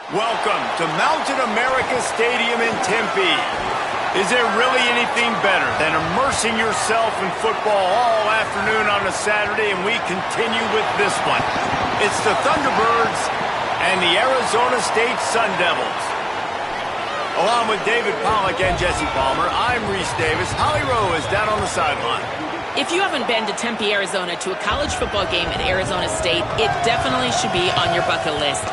Welcome to Mountain America Stadium in Tempe. Is there really anything better than immersing yourself in football all afternoon on a Saturday? And we continue with this one. It's the Thunderbirds and the Arizona State Sun Devils. Along with David Pollack and Jesse Palmer, I'm Reese Davis. Holly Rowe is down on the sideline. If you haven't been to Tempe, Arizona to a college football game at Arizona State, it definitely should be on your bucket list.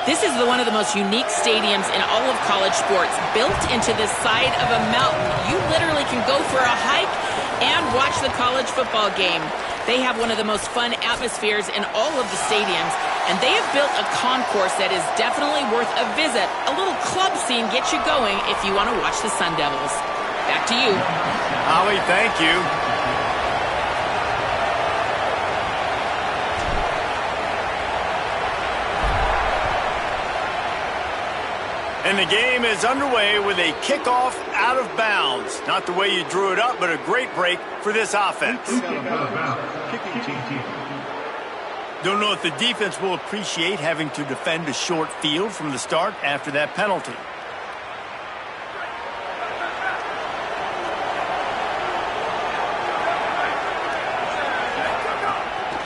This is one of the most unique stadiums in all of college sports, built into the side of a mountain. You literally can go for a hike and watch the college football game. They have one of the most fun atmospheres in all of the stadiums, and they have built a concourse that is definitely worth a visit. A little club scene gets you going if you want to watch the Sun Devils. Back to you. Holly, thank you. And the game is underway with a kickoff out of bounds. Not the way you drew it up, but a great break for this offense. Don't know if the defense will appreciate having to defend a short field from the start after that penalty.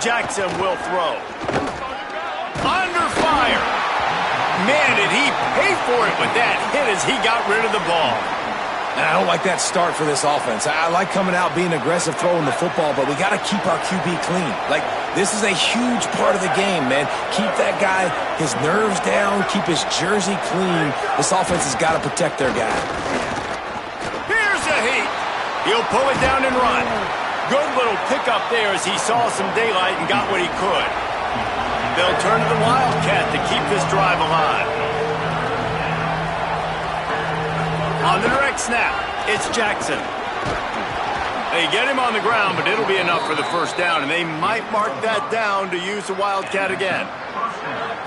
Jackson will throw. Under fire. Man, did he pay for it with that hit as he got rid of the ball. And I don't like that start for this offense. I like coming out, being aggressive, throwing the football, but we got to keep our QB clean. Like, this is a huge part of the game, man. Keep that guy, his nerves down, keep his jersey clean. This offense has got to protect their guy. Here's a heat. He'll pull it down and run. Good little pickup there as he saw some daylight and got what he could. They'll turn to the Wildcat to keep this drive alive. On the direct snap, it's Jackson. They get him on the ground, but it'll be enough for the first down, and they might mark that down to use the Wildcat again.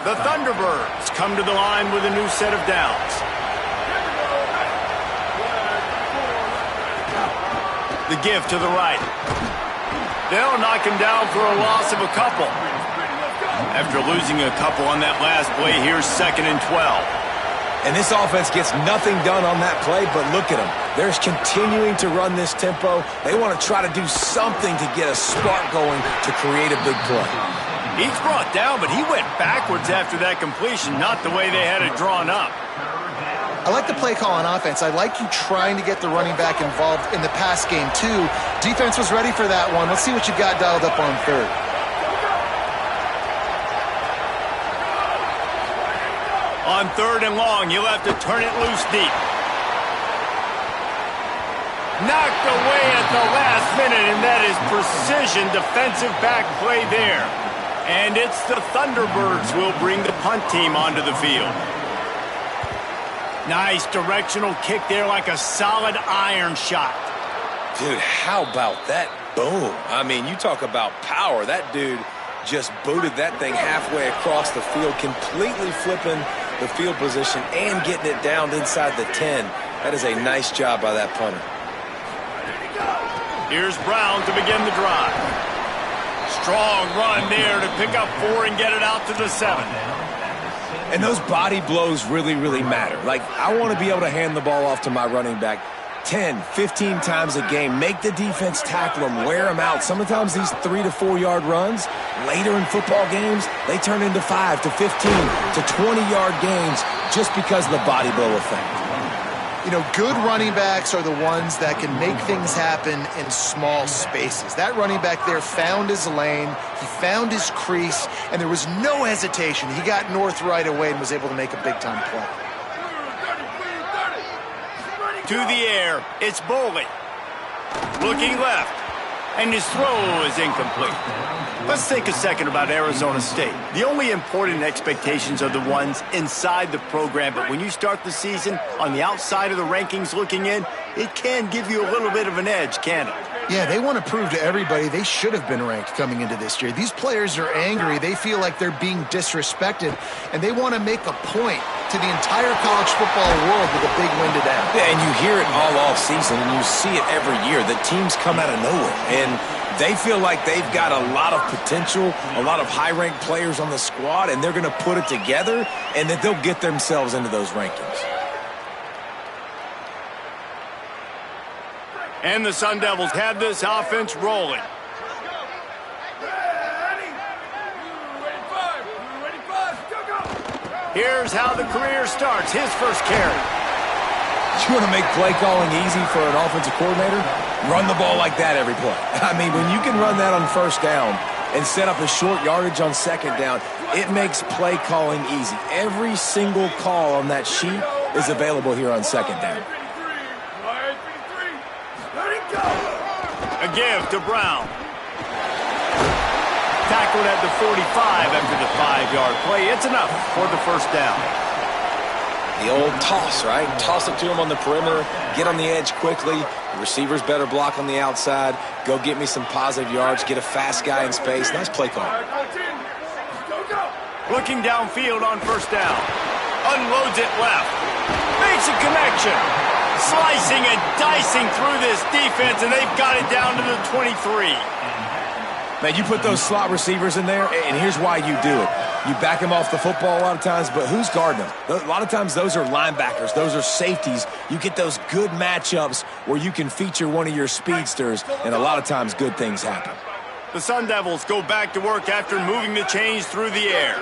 The Thunderbirds come to the line with a new set of downs. The give to the right. They'll knock him down for a loss of a couple. After losing a couple on that last play, here's 2nd and 12. And this offense gets nothing done on that play, but look at them. They're continuing to run this tempo. They want to try to do something to get a spark going to create a big play. He's brought down, but he went backwards after that completion, not the way they had it drawn up. I like the play call on offense. I like you trying to get the running back involved in the pass game, too. Defense was ready for that one. Let's see what you got dialed up on third. On 3rd and long, you'll have to turn it loose deep. Knocked away at the last minute, and that is precision defensive back play there. And it's the Thunderbirds who will bring the punt team onto the field. Nice directional kick there, like a solid iron shot. Dude, how about that boom? I mean, you talk about power. That dude just booted that thing halfway across the field, completely flipping the field position and getting it down inside the 10. That is a nice job by that punter. Here's Brown to begin the drive. Strong run there to pick up 4 and get it out to the 7. And those body blows really, really matter. Like, I want to be able to hand the ball off to my running back 10, 15 times a game. Make the defense tackle them, wear them out. Sometimes these 3 to 4 yard runs, later in football games, they turn into 5 to 15 to 20 yard gains just because of the body blow effect. You know, good running backs are the ones that can make things happen in small spaces. That running back there found his lane, he found his crease, and there was no hesitation. He got north right away and was able to make a big-time play. To the air, it's Boley. Looking left, and his throw is incomplete. Let's think a second about Arizona State. The only important expectations are the ones inside the program, but when you start the season on the outside of the rankings looking in, it can give you a little bit of an edge, can't it? Yeah, they want to prove to everybody they should have been ranked coming into this year. These players are angry. They feel like they're being disrespected, and they want to make a point to the entire college football world with a big win today. Yeah, and you hear it all off season, and you see it every year. The teams come out of nowhere, and They feel like they've got a lot of potential, a lot of high-ranked players on the squad, and they're going to put it together, and that they'll get themselves into those rankings. And the Sun Devils have this offense rolling. Here's how the career starts. His first carry. You want to make play calling easy for an offensive coordinator? Run the ball like that every play. I mean, when you can run that on first down and set up a short yardage on second down, it makes play calling easy. Every single call on that sheet is available here on second down. A give to Brown. Tackled at the 45 after the 5-yard play. It's enough for the first down. The old toss, right? Toss it to him on the perimeter, get on the edge quickly. The receiver's better block on the outside. Go get me some positive yards, get a fast guy in space. Nice play call. Looking downfield on first down. Unloads it left. Makes a connection. Slicing and dicing through this defense, and they've got it down to the 23. Man, you put those slot receivers in there, and here's why you do it. You back them off the football a lot of times, but who's guarding them? A lot of times those are linebackers. Those are safeties. You get those good matchups where you can feature one of your speedsters, and a lot of times good things happen. The Sun Devils go back to work after moving the chains through the air.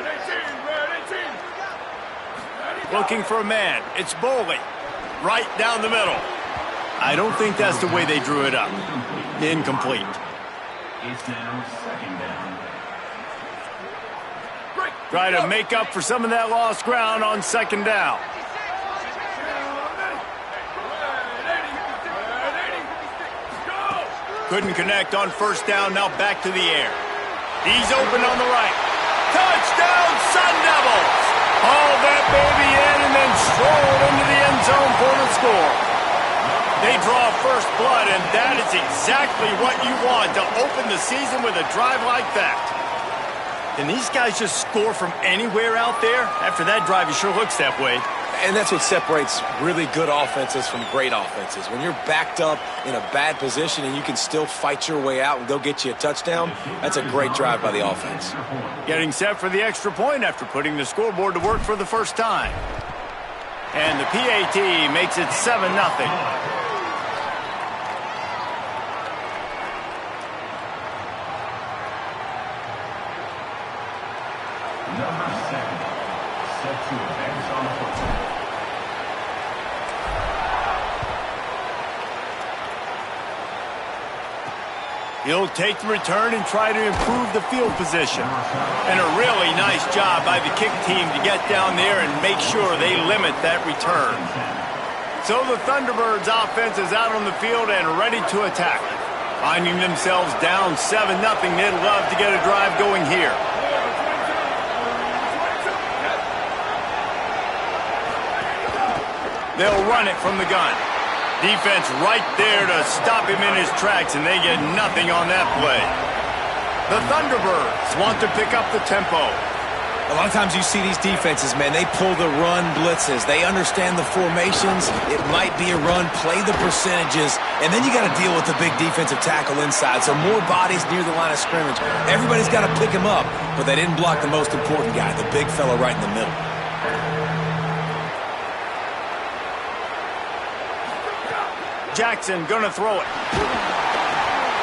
Looking for a man. It's Boley. Right down the middle. I don't think that's the way they drew it up. Incomplete. It's now second down. Try to make up for some of that lost ground on second down. Couldn't connect on first down, now back to the air. He's open on the right. Touchdown, Sun Devils! Haul that baby in and then stroll into the end zone for the score. They draw first blood, and that is exactly what you want to open the season with a drive like that. Can these guys just score from anywhere out there? After that drive, it sure looks that way. And that's what separates really good offenses from great offenses. When you're backed up in a bad position and you can still fight your way out and go get you a touchdown, that's a great drive by the offense. Getting set for the extra point after putting the scoreboard to work for the first time. And the PAT makes it 7-0. Number 7, set to advance on football. He'll take the return and try to improve the field position. And a really nice job by the kick team to get down there and make sure they limit that return. So the Thunderbirds offense is out on the field and ready to attack. Finding themselves down 7-0, they'd love to get a drive going here. They'll run it from the gun. Defense right there to stop him in his tracks, and they get nothing on that play. The Thunderbirds want to pick up the tempo. A lot of times you see these defenses, man, they pull the run blitzes. They understand the formations. It might be a run, play the percentages, and then you got to deal with the big defensive tackle inside. So more bodies near the line of scrimmage. Everybody's got to pick him up, but they didn't block the most important guy, the big fella right in the middle. Jackson gonna throw it.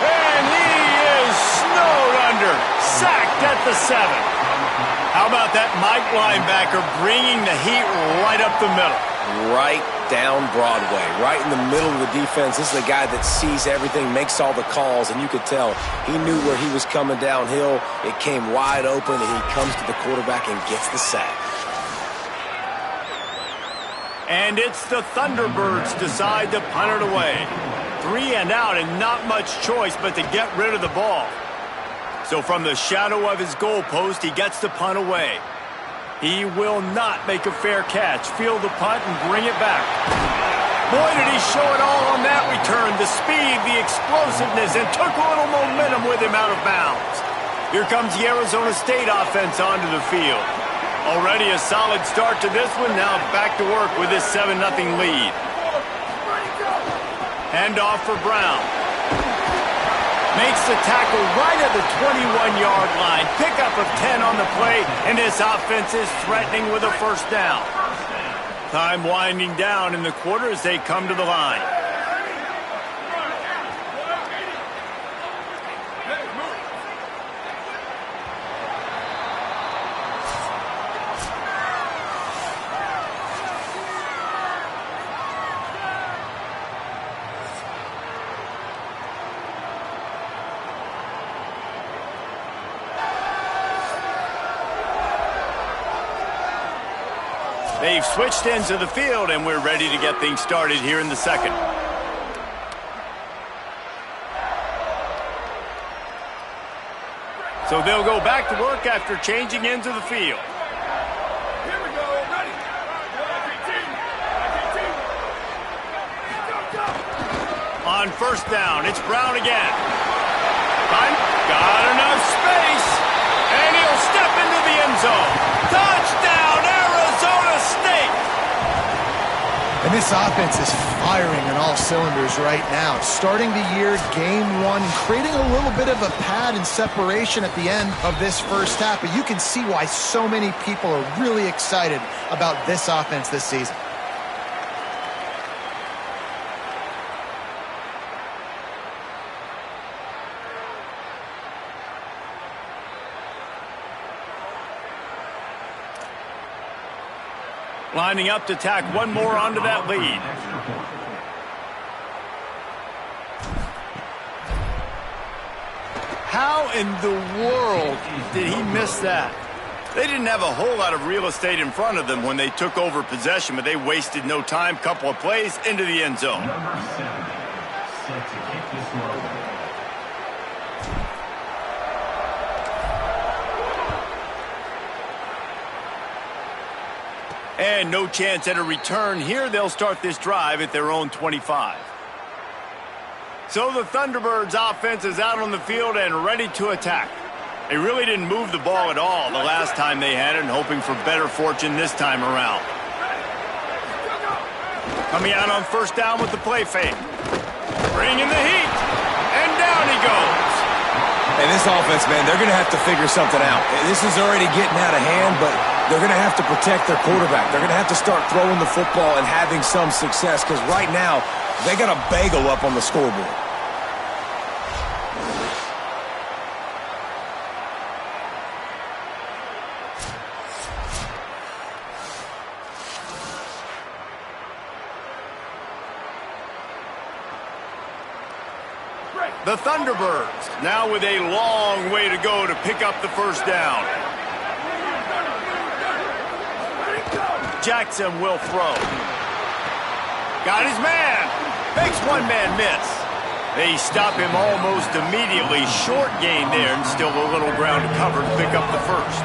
And he is snowed under. Sacked at the 7. How about that Mike linebacker bringing the heat right up the middle? Right down Broadway, right in the middle of the defense. This is the guy that sees everything, makes all the calls, and you could tell he knew where he was coming downhill. It came wide open, and he comes to the quarterback and gets the sack. And it's the Thunderbirds decide to punt it away. 3 and out and not much choice but to get rid of the ball. So from the shadow of his goalpost, he gets the punt away. He will not make a fair catch. Field the punt and bring it back. Boy, did he show it all on that return. The speed, the explosiveness, and took a little momentum with him out of bounds. Here comes the Arizona State offense onto the field. Already a solid start to this one. Now back to work with this 7-0 lead. Hand off for Brown. Makes the tackle right at the 21-yard line. Pickup of 10 on the play, and this offense is threatening with a first down. Time winding down in the quarter as they come to the line. They've switched ends of the field, and we're ready to get things started here in the second. So they'll go back to work after changing ends of the field. Here we go, ready. On first down, it's Brown again. Got enough space, and he'll step into the end zone. Touchdown, Arizona State! And this offense is firing on all cylinders right now. Starting the year, game one, creating a little bit of a pad and separation at the end of this first half. But you can see why so many people are really excited about this offense this season. Lining up to tack one more onto that lead. How in the world did he miss that? They didn't have a whole lot of real estate in front of them when they took over possession, but they wasted no time. Couple of plays into the end zone. Number 70, set to kick this one. And no chance at a return here. They'll start this drive at their own 25. So the Thunderbirds offense is out on the field and ready to attack. They really didn't move the ball at all the last time they had it, and hoping for better fortune this time around. Coming out on first down with the play fake. Bringing the heat. And down he goes. And this offense, man, they're going to have to figure something out. This is already getting out of hand, but they're going to have to protect their quarterback. They're going to have to start throwing the football and having some success, because right now, they got a bagel up on the scoreboard. The Thunderbirds now with a long way to go to pick up the first down. Jackson will throw. Got his man. Makes one man miss. They stop him almost immediately. Short gain there, and still a little ground to cover to pick up the first.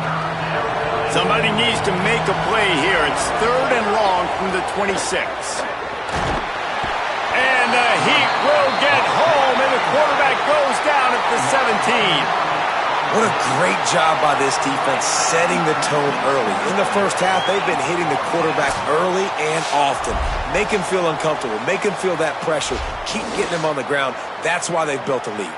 Somebody needs to make a play here. It's third and long from the 26. And the Heat will get home, and the quarterback goes down at the 17. What a great job by this defense setting the tone early. In the first half, they've been hitting the quarterback early and often. Make him feel uncomfortable. Make him feel that pressure. Keep getting him on the ground. That's why they've built a lead.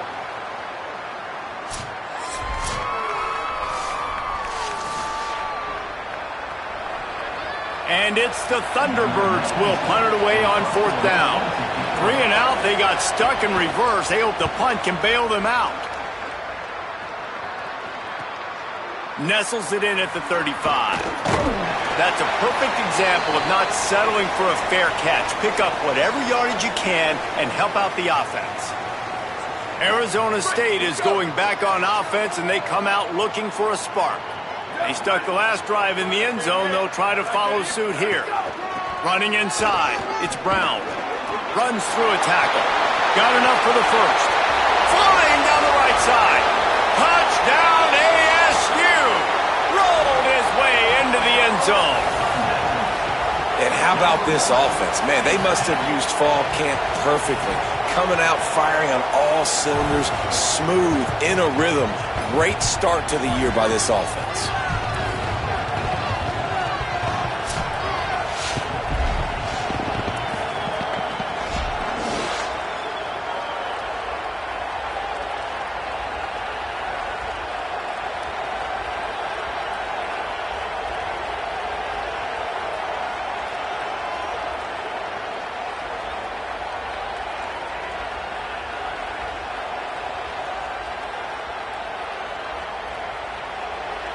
And it's the Thunderbirds will punt it away on fourth down. 3 and out, they got stuck in reverse. They hope the punt can bail them out. Nestles it in at the 35. That's a perfect example of not settling for a fair catch. Pick up whatever yardage you can and help out the offense. Arizona State is going back on offense, and they come out looking for a spark. They stuck the last drive in the end zone. They'll try to follow suit here. Running inside, it's Brown. Runs through a tackle. Got enough for the first. Flying down the right side. Touchdown ASU. Rolled his way into the end zone. And how about this offense? Man, they must have used fall camp perfectly. Coming out firing on all cylinders, smooth, in a rhythm. Great start to the year by this offense.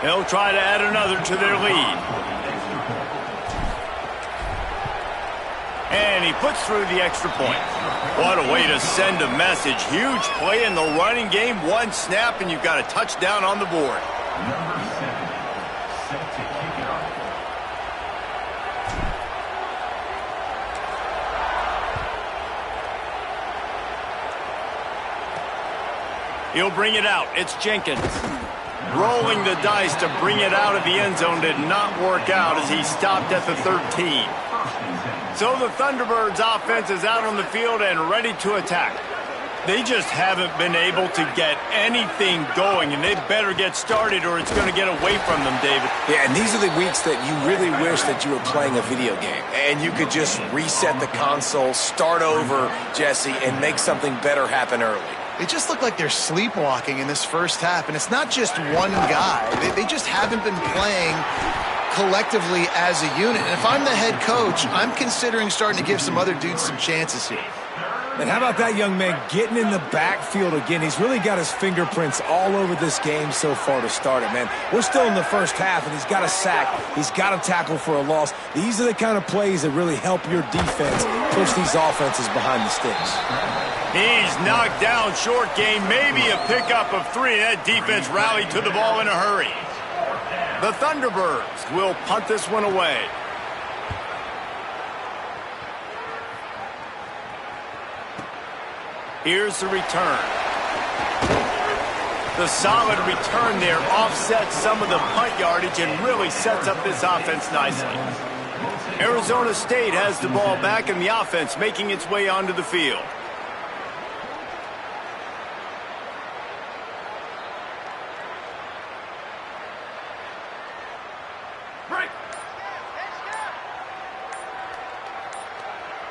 They'll try to add another to their lead. And he puts through the extra point. What a way to send a message. Huge play in the running game. One snap, and you've got a touchdown on the board. Number 7, set to kick it off. He'll bring it out. It's Jenkins. Rolling the dice to bring it out of the end zone did not work out as he stopped at the 13. So the Thunderbirds offense is out on the field and ready to attack. They just haven't been able to get anything going, and they better get started or it's going to get away from them, David. Yeah, and these are the weeks that you really wish that you were playing a video game and you could just reset the console, start over, Jesse, and make something better happen early. They just look like they're sleepwalking in this first half, and it's not just one guy. They just haven't been playing collectively as a unit. And if I'm the head coach, I'm considering starting to give some other dudes some chances here. And how about that young man getting in the backfield again? He's really got his fingerprints all over this game so far to start it, man. We're still in the first half, and he's got a sack. He's got a tackle for a loss. These are the kind of plays that really help your defense push these offenses behind the sticks. He's knocked down short game, maybe a pickup of 3. That defense rallied to the ball in a hurry. The Thunderbirds will punt this one away. Here's the return. The solid return there offsets some of the punt yardage and really sets up this offense nicely. Arizona State has the ball back and the offense making its way onto the field. Break.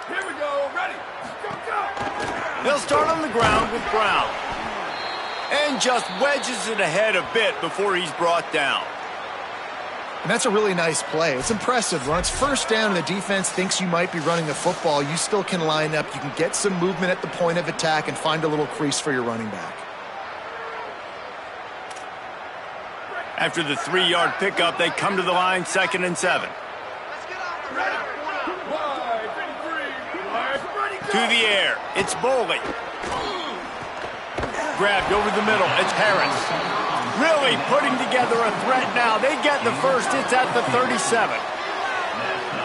Here we go. Ready. Go, go. They'll start on the ground with Brown. And just wedges it ahead a bit before he's brought down. And that's a really nice play. It's impressive. When it's first down and the defense thinks you might be running the football, you still can line up. You can get some movement at the point of attack and find a little crease for your running back. After the 3-yard pickup, they come to the line, 2nd and 7. To the air, it's Boley. Grabbed over the middle, it's Harris. Really putting together a threat now. They get the first, it's at the 37.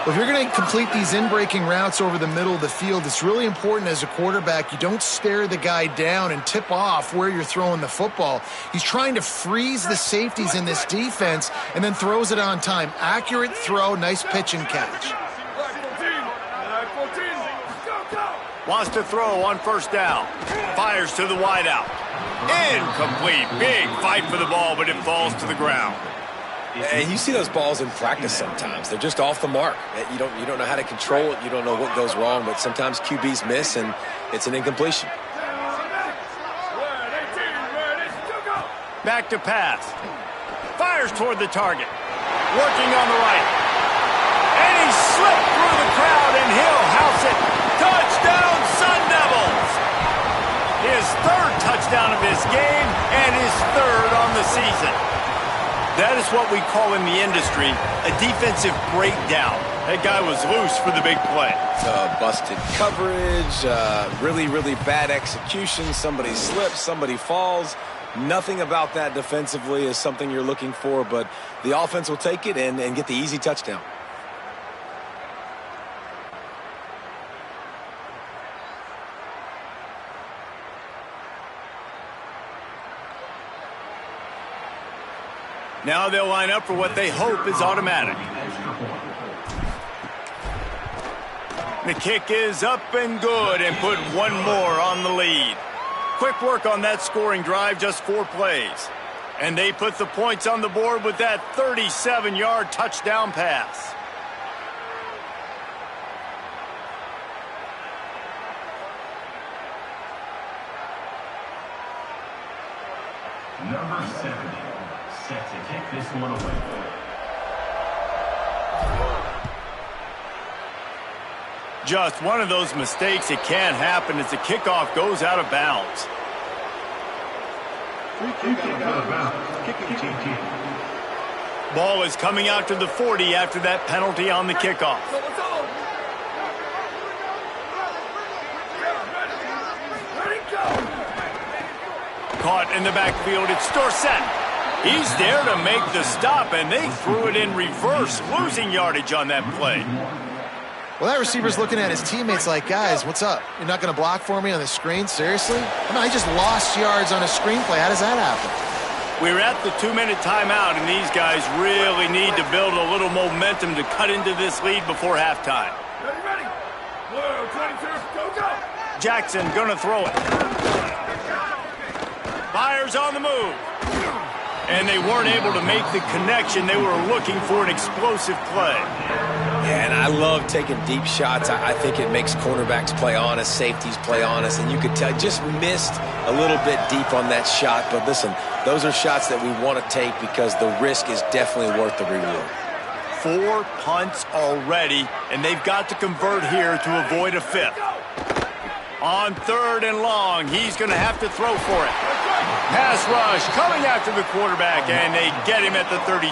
Well, if you're going to complete these in-breaking routes over the middle of the field, it's really important as a quarterback you don't stare the guy down and tip off where you're throwing the football. He's trying to freeze the safeties in this defense and then throws it on time. Accurate throw, nice pitch and catch. Wants to throw on first down. Fires to the wideout. Incomplete. Big fight for the ball, but it falls to the ground. And you see those balls in practice sometimes. They're just off the mark. You don't know how to control it. You don't know what goes wrong, but sometimes QBs miss, and it's an incompletion. Back to pass. Fires toward the target. Working on the right. And he slipped through the crowd, and he'll house it. Touchdown, Sun Devils! His 3rd touchdown of this game and his 3rd on the season. That is what we call in the industry a defensive breakdown. That guy was loose for the big play. Busted coverage, really, really bad execution. Somebody slips, somebody falls. Nothing about that defensively is something you're looking for, but the offense will take it and get the easy touchdown. Now they'll line up for what they hope is automatic. The kick is up and good and put one more on the lead. Quick work on that scoring drive, just 4 plays. And they put the points on the board with that 37-yard touchdown pass. Number 70, set to kick this one away. Just one of those mistakes that can happen as the kickoff goes out of bounds. Free kick out of bounds. Kicking team. Ball is coming out to the 40 after that penalty on the kickoff. Caught in the backfield, it's Dorsett. He's there to make the stop, and they threw it in reverse, losing yardage on that play. Well, that receiver's looking at his teammates like, guys, what's up? You're not going to block for me on the screen? Seriously? I mean, I just lost yards on a screenplay. How does that happen? We're at the 2-minute timeout, and these guys really need to build a little momentum to cut into this lead before halftime. Ready? Blue 22, go! Jackson gonna throw it. Myers on the move. And they weren't able to make the connection. They were looking for an explosive play. Yeah, and I love taking deep shots. I think it makes cornerbacks play honest, safeties play honest, and you could tell just missed a little bit deep on that shot. But listen, those are shots that we want to take because the risk is definitely worth the reward. 4 punts already, and they've got to convert here to avoid a fifth. On 3rd and long, he's going to have to throw for it. Pass rush coming after the quarterback, and they get him at the 32.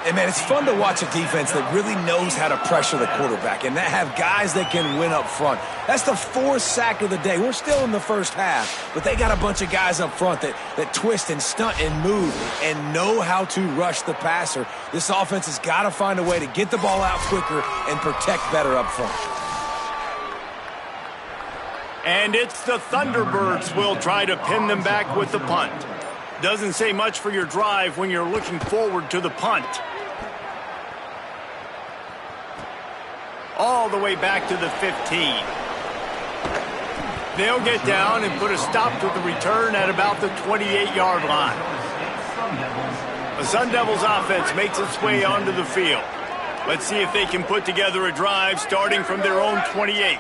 And, man, it's fun to watch a defense that really knows how to pressure the quarterback and that have guys that can win up front. That's the 4th sack of the day. We're still in the first half, but they got a bunch of guys up front that twist and stunt and move and know how to rush the passer. This offense has got to find a way to get the ball out quicker and protect better up front. And it's the Thunderbirds will try to pin them back with the punt. Doesn't say much for your drive when you're looking forward to the punt. All the way back to the 15. They'll get down and put a stop to the return at about the 28-yard line. The Sun Devils offense makes its way onto the field. Let's see if they can put together a drive starting from their own 28.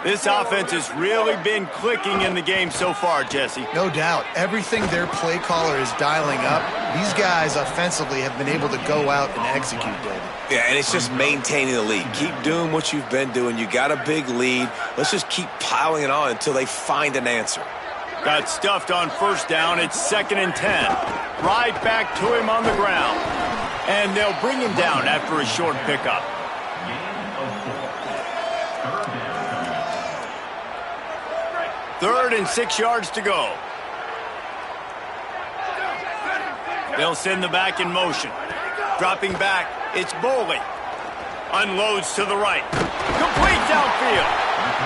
This offense has really been clicking in the game so far, Jesse. No doubt. Everything their play caller is dialing up, these guys offensively have been able to go out and execute, David. Yeah, and it's just maintaining the lead. Keep doing what you've been doing. You got a big lead. Let's just keep piling it on until they find an answer. Got stuffed on 1st down. It's 2nd and 10. Right back to him on the ground. And they'll bring him down after a short pickup. Third and 6 yards to go. They'll send the back in motion. Dropping back, it's Boley. Unloads to the right. Complete downfield.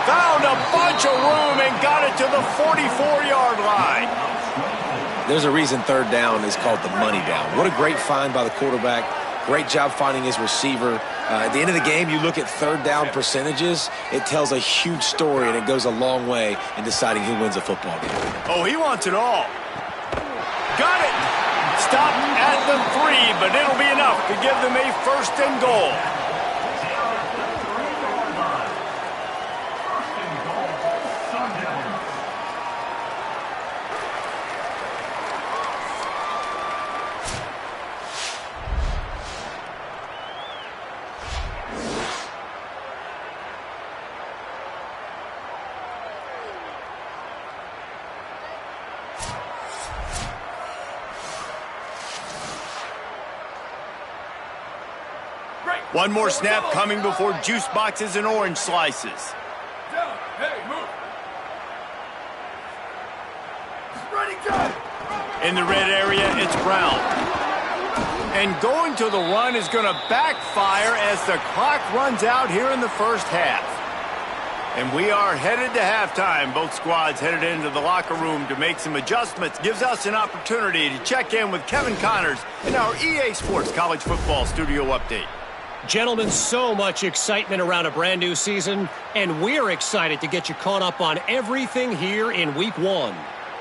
Found a bunch of room and got it to the 44-yard line. There's a reason 3rd down is called the money down. What a great find by the quarterback. Great job finding his receiver. At the end of the game, you look at 3rd down percentages. It tells a huge story, and it goes a long way in deciding who wins a football game. Oh, he wants it all. Got it. Stop at the 3, but it'll be enough to give them a 1st and goal. One more snap coming before juice boxes and orange slices. Down. Hey, move. Ready, go. In the red area, it's Brown. And going to the run is going to backfire as the clock runs out here in the first half. And we are headed to halftime. Both squads headed into the locker room to make some adjustments. Gives us an opportunity to check in with Kevin Connors in our EA Sports College Football Studio Update. Gentlemen, so much excitement around a brand new season, and we're excited to get you caught up on everything here in Week 1.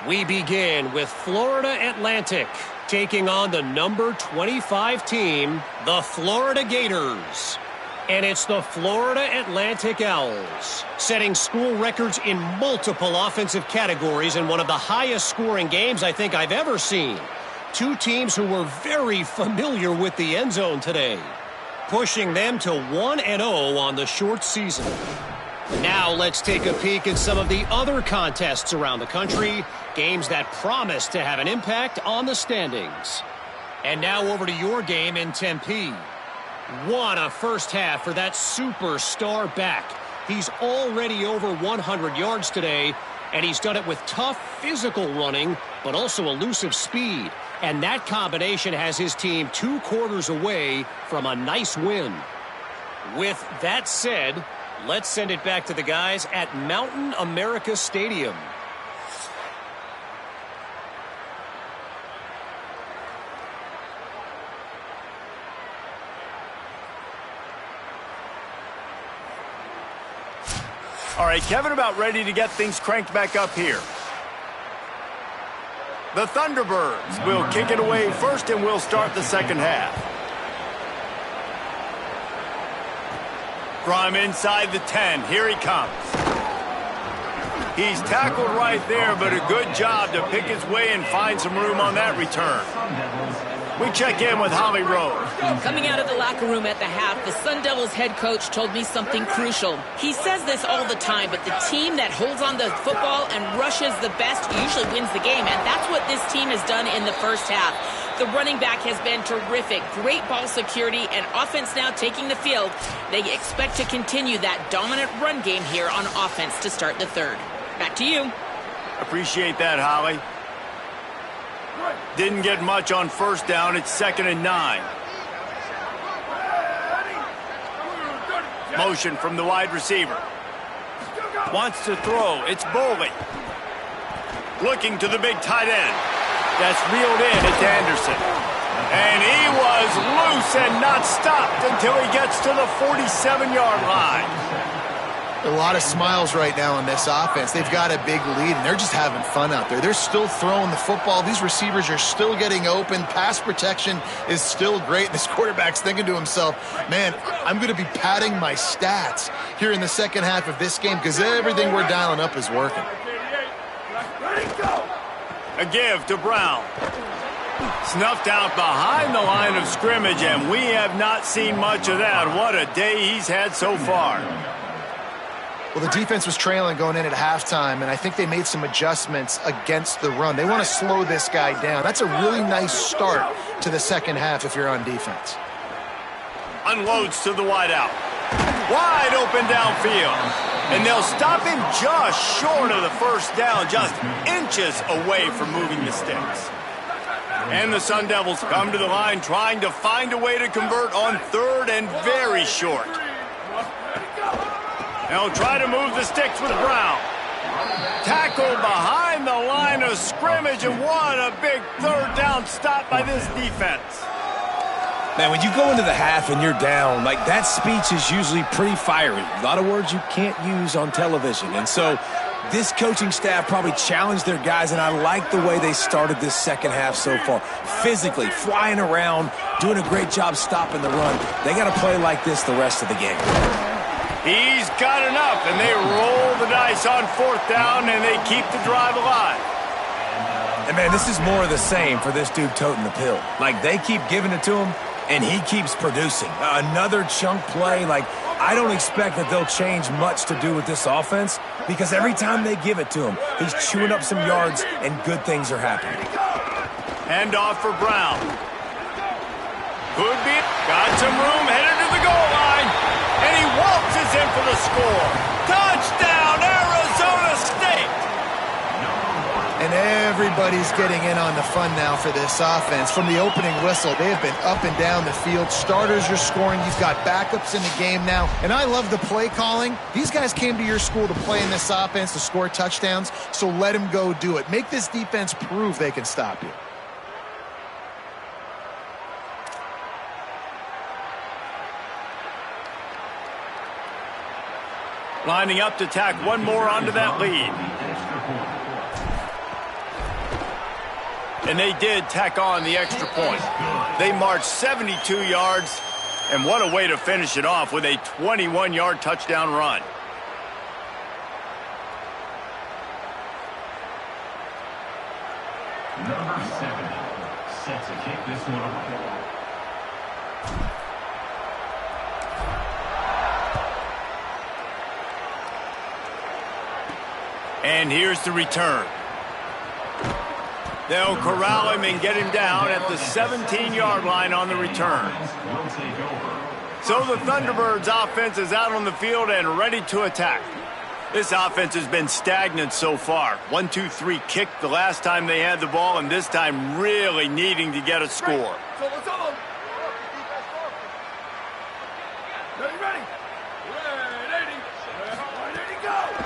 We begin with Florida Atlantic taking on the number 25 team, the Florida Gators. And it's the Florida Atlantic Owls, setting school records in multiple offensive categories in one of the highest scoring games I think I've ever seen. Two teams who were very familiar with the end zone today, pushing them to 1-0 on the short season. Now let's take a peek at some of the other contests around the country, games that promise to have an impact on the standings. And now over to your game in Tempe. What a first half for that superstar back. He's already over 100 yards today, and he's done it with tough physical running, but also elusive speed. And that combination has his team 2 quarters away from a nice win. With that said, let's send it back to the guys at Mountain America Stadium. All right, Kevin, about ready to get things cranked back up here. The Thunderbirds will kick it away first, and we'll start the second half. From inside the 10, here he comes. He's tackled right there, but a good job to pick his way and find some room on that return. We check in with Holly Rose. Coming out of the locker room at the half, the Sun Devils head coach told me something crucial. He says this all the time, but the team that holds on to the football and rushes the best usually wins the game, and that's what this team has done in the first half. The running back has been terrific. Great ball security and offense now taking the field. They expect to continue that dominant run game here on offense to start the third. Back to you. Appreciate that, Holly. Didn't get much on first down. It's 2nd and 9. Motion from the wide receiver. Wants to throw. It's Boley. Looking to the big tight end. That's reeled in. It's Anderson. And he was loose and not stopped until he gets to the 47-yard line. A lot of smiles right now on this offense. They've got a big lead, and they're just having fun out there. They're still throwing the football. These receivers are still getting open. Pass protection is still great. This quarterback's thinking to himself, man, I'm going to be padding my stats here in the second half of this game because everything we're dialing up is working. A give to Brown. Snuffed out behind the line of scrimmage, and we have not seen much of that. What a day he's had so far. Well, the defense was trailing going in at halftime, and I think they made some adjustments against the run. They want to slow this guy down. That's a really nice start to the second half if you're on defense. Unloads to the wideout. Wide open downfield. And they'll stop him just short of the first down, just inches away from moving the sticks. And the Sun Devils come to the line trying to find a way to convert on 3rd and very short. They'll try to move the sticks with Brown. Tackled behind the line of scrimmage, and what a big 3rd down stop by this defense. Man, when you go into the half and you're down, like that speech is usually pretty fiery. A lot of words you can't use on television. And so this coaching staff probably challenged their guys, and I like the way they started this second half so far. Physically, flying around, doing a great job stopping the run. They got to play like this the rest of the game. He's got enough, and they roll the dice on 4th down, and they keep the drive alive. And, man, this is more of the same for this dude toting the pill. Like, they keep giving it to him, and he keeps producing. Another chunk play. Like, I don't expect that they'll change much to do with this offense because every time they give it to him, he's chewing up some yards, and good things are happening. Hand off for Brown. Could be. Got some room, headed to the goal line. And he waltzes in for the score. Touchdown, Arizona State! And everybody's getting in on the fun now for this offense. From the opening whistle, they have been up and down the field. Starters are scoring. You've got backups in the game now. And I love the play calling. These guys came to your school to play in this offense, to score touchdowns, so let them go do it. Make this defense prove they can stop you. Lining up to tack one more onto that lead. And they did tack on the extra point. They marched 72 yards, and what a way to finish it off with a 21-yard touchdown run. Number 7, set to kick this one off. And here's the return. They'll corral him and get him down at the 17-yard line on the return. So the Thunderbirds offense is out on the field and ready to attack. This offense has been stagnant so far. 1-2-3 kick the last time they had the ball, and this time really needing to get a score.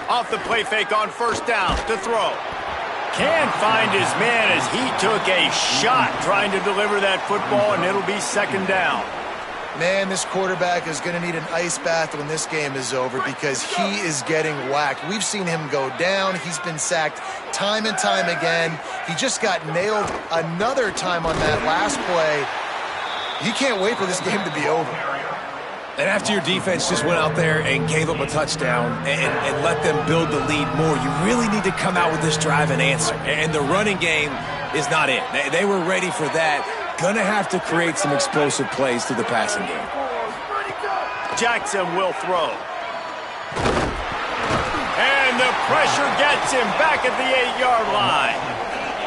Off the play fake on first down to throw. Can't find his man as he took a shot trying to deliver that football, and it'll be second down. Man, this quarterback is going to need an ice bath when this game is over because he is getting whacked. We've seen him go down. He's been sacked time and time again. He just got nailed another time on that last play. He can't wait for this game to be over. And after your defense just went out there and gave up a touchdown and let them build the lead more, you really need to come out with this drive and answer. And the running game is not it. They were ready for that. Gonna have to create some explosive plays through the passing game. Jackson will throw. And the pressure gets him back at the 8-yard line.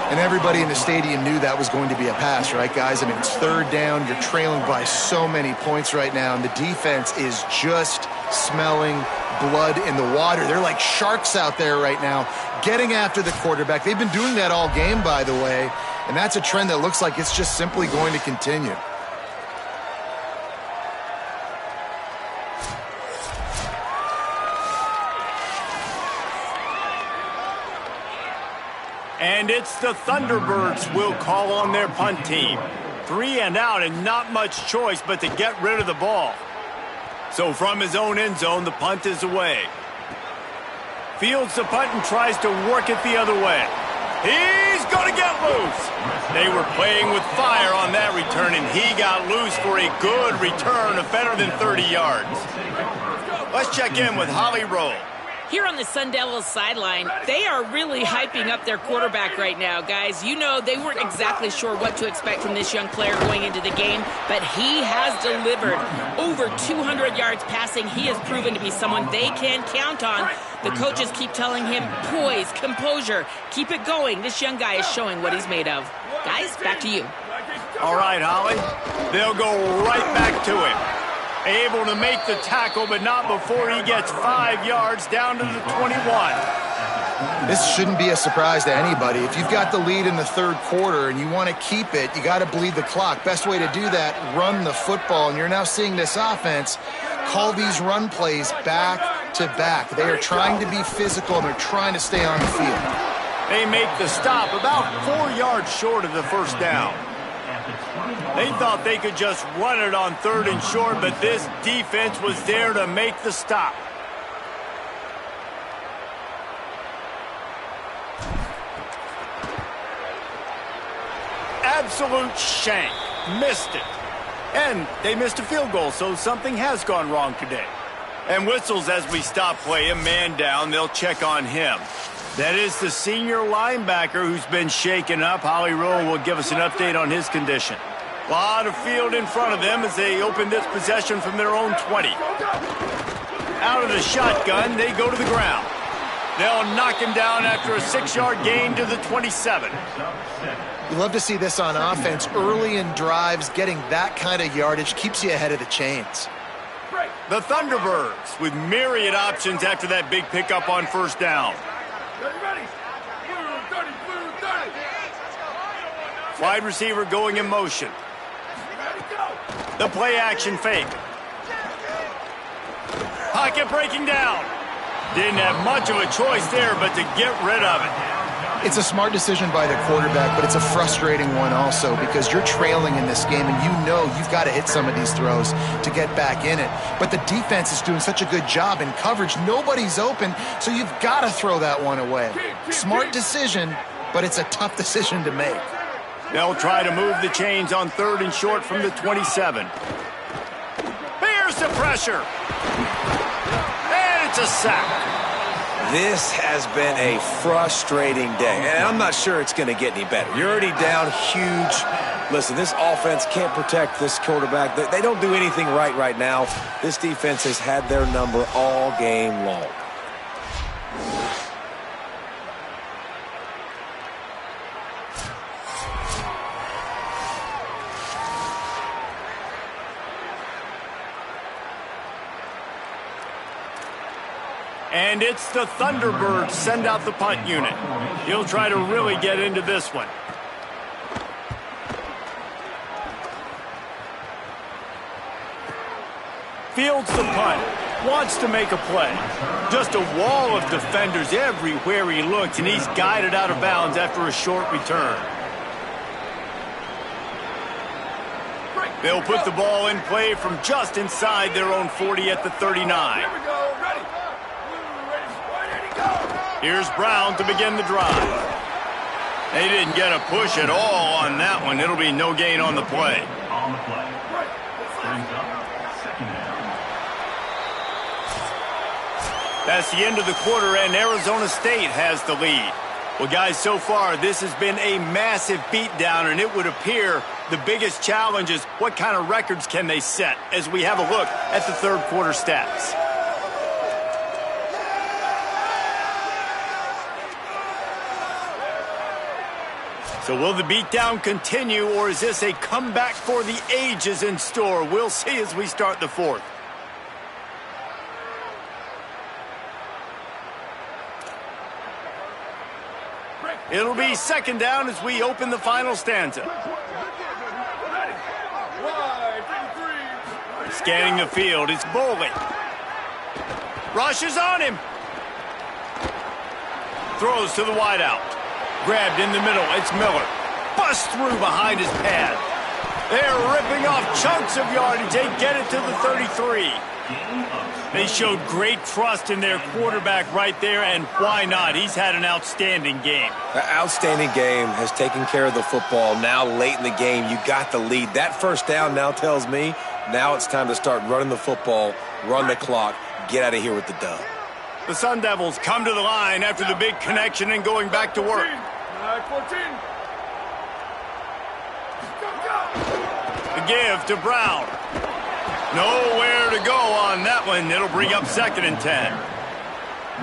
And everybody in the stadium knew that was going to be a pass, right, guys? I mean, it's third down. You're trailing by so many points right now, and the defense is just smelling blood in the water. They're like sharks out there right now, getting after the quarterback. They've been doing that all game, by the way, and that's a trend that looks like it's just simply going to continue. And it's the Thunderbirds will call on their punt team. 3 and out and not much choice but to get rid of the ball. So from his own end zone, the punt is away. Fields the punt and tries to work it the other way. He's going to get loose. They were playing with fire on that return, and he got loose for a good return of better than 30 yards. Let's check in with Holly Rowe. Here on the Sun Devils sideline, they are really hyping up their quarterback right now, guys. You know, they weren't exactly sure what to expect from this young player going into the game, but he has delivered over 200 yards passing. He has proven to be someone they can count on. The coaches keep telling him, poise, composure, keep it going. This young guy is showing what he's made of. Guys, back to you. All right, Holly. They'll go right back to him. Able to make the tackle, but not before he gets 5 yards down to the 21. This shouldn't be a surprise to anybody. If you've got the lead in the third quarter and you want to keep it, you got to bleed the clock. Best way to do that, run the football. And you're now seeing this offense call these run plays back to back. They are trying to be physical, and they're trying to stay on the field. They make the stop about 4 yards short of the first down. They thought they could just run it on third and short, but this defense was there to make the stop. Absolute shank. Missed it. And they missed a field goal, so something has gone wrong today. And whistles as we stop play. A man down. They'll check on him. That is the senior linebacker who's been shaken up. Holly Rowe will give us an update on his condition. A lot of field in front of them as they open this possession from their own 20. Out of the shotgun, they go to the ground. They'll knock him down after a 6-yard gain to the 27. You love to see this on offense. Early in drives, getting that kind of yardage keeps you ahead of the chains. The Thunderbirds with myriad options after that big pickup on first down. Wide receiver going in motion. The play action fake. Pocket breaking down. Didn't have much of a choice there, but to get rid of it. It's a smart decision by the quarterback, but it's a frustrating one also because you're trailing in this game and you know you've got to hit some of these throws to get back in it. But the defense is doing such a good job in coverage. Nobody's open, so you've got to throw that one away. Smart decision, but it's a tough decision to make. They'll try to move the chains on third and short from the 27. Here's the pressure. And it's a sack. This has been a frustrating day, and I'm not sure it's going to get any better. You're already down huge. Listen, this offense can't protect this quarterback. They don't do anything right now. This defense has had their number all game long. And it's the Thunderbirds send out the punt unit. He'll try to really get into this one. Fields the punt. Wants to make a play. Just a wall of defenders everywhere he looks, and he's guided out of bounds after a short return. They'll put the ball in play from just inside their own 40 at the 39. Here we go. Ready. Ready, go. Here's Brown to begin the drive. They didn't get a push at all on that one. It'll be no gain on the play. On the play. Brings up second down. That's the end of the quarter, and Arizona State has the lead. Well, guys, so far, this has been a massive beatdown, and it would appear the biggest challenge is what kind of records can they set as we have a look at the third quarter stats. So will the beatdown continue, or is this a comeback for the ages in store? We'll see as we start the fourth. It'll be second down as we open the final stanza. Scanning the field, it's Boley. Rushes on him. Throws to the wideout. Grabbed in the middle, it's Miller. Busts through behind his pad. They're ripping off chunks of yardage. They get it to the 33. They showed great trust in their quarterback right there, and why not? He's had an outstanding game. An outstanding game, has taken care of the football. Now late in the game, you got the lead. That first down now tells me now it's time to start running the football, run the clock, get out of here with the dub. The Sun Devils come to the line after the big connection and going back to work. 14. The give to Brown. Nowhere to go on that one. It'll bring up second and 10.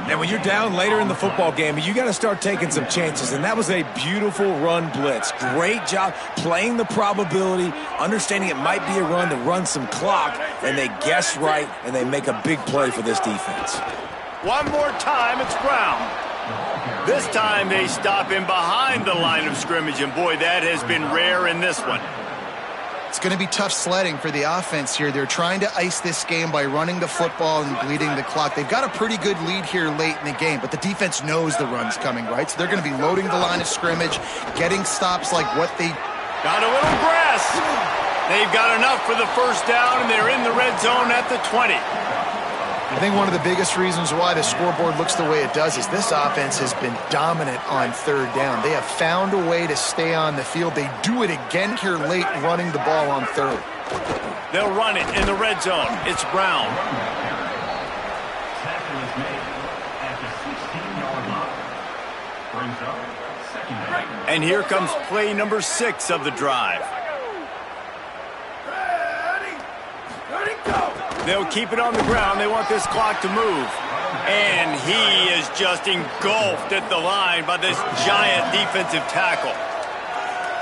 And when you're down later in the football game, you got to start taking some chances. And that was a beautiful run blitz. Great job playing the probability, understanding it might be a run to run some clock, and they guess right, and they make a big play for this defense. One more time, it's Brown. This time they stop him behind the line of scrimmage, and boy, that has been rare in this one. It's going to be tough sledding for the offense here. They're trying to ice this game by running the football and bleeding the clock. They've got a pretty good lead here late in the game, but the defense knows the run's coming, right? So they're going to be loading the line of scrimmage, getting stops like what they... Got a little grass. They've got enough for the first down, and they're in the red zone at the 20. I think one of the biggest reasons why the scoreboard looks the way it does is this offense has been dominant on third down. They have found a way to stay on the field. They do it again here late, running the ball on third. They'll run it in the red zone. It's Brown. Tackle is made at the 16-yard line. Brings up second down. And here comes play number 6 of the drive. Ready, go. They'll keep it on the ground. They want this clock to move. And he is just engulfed at the line by this giant defensive tackle.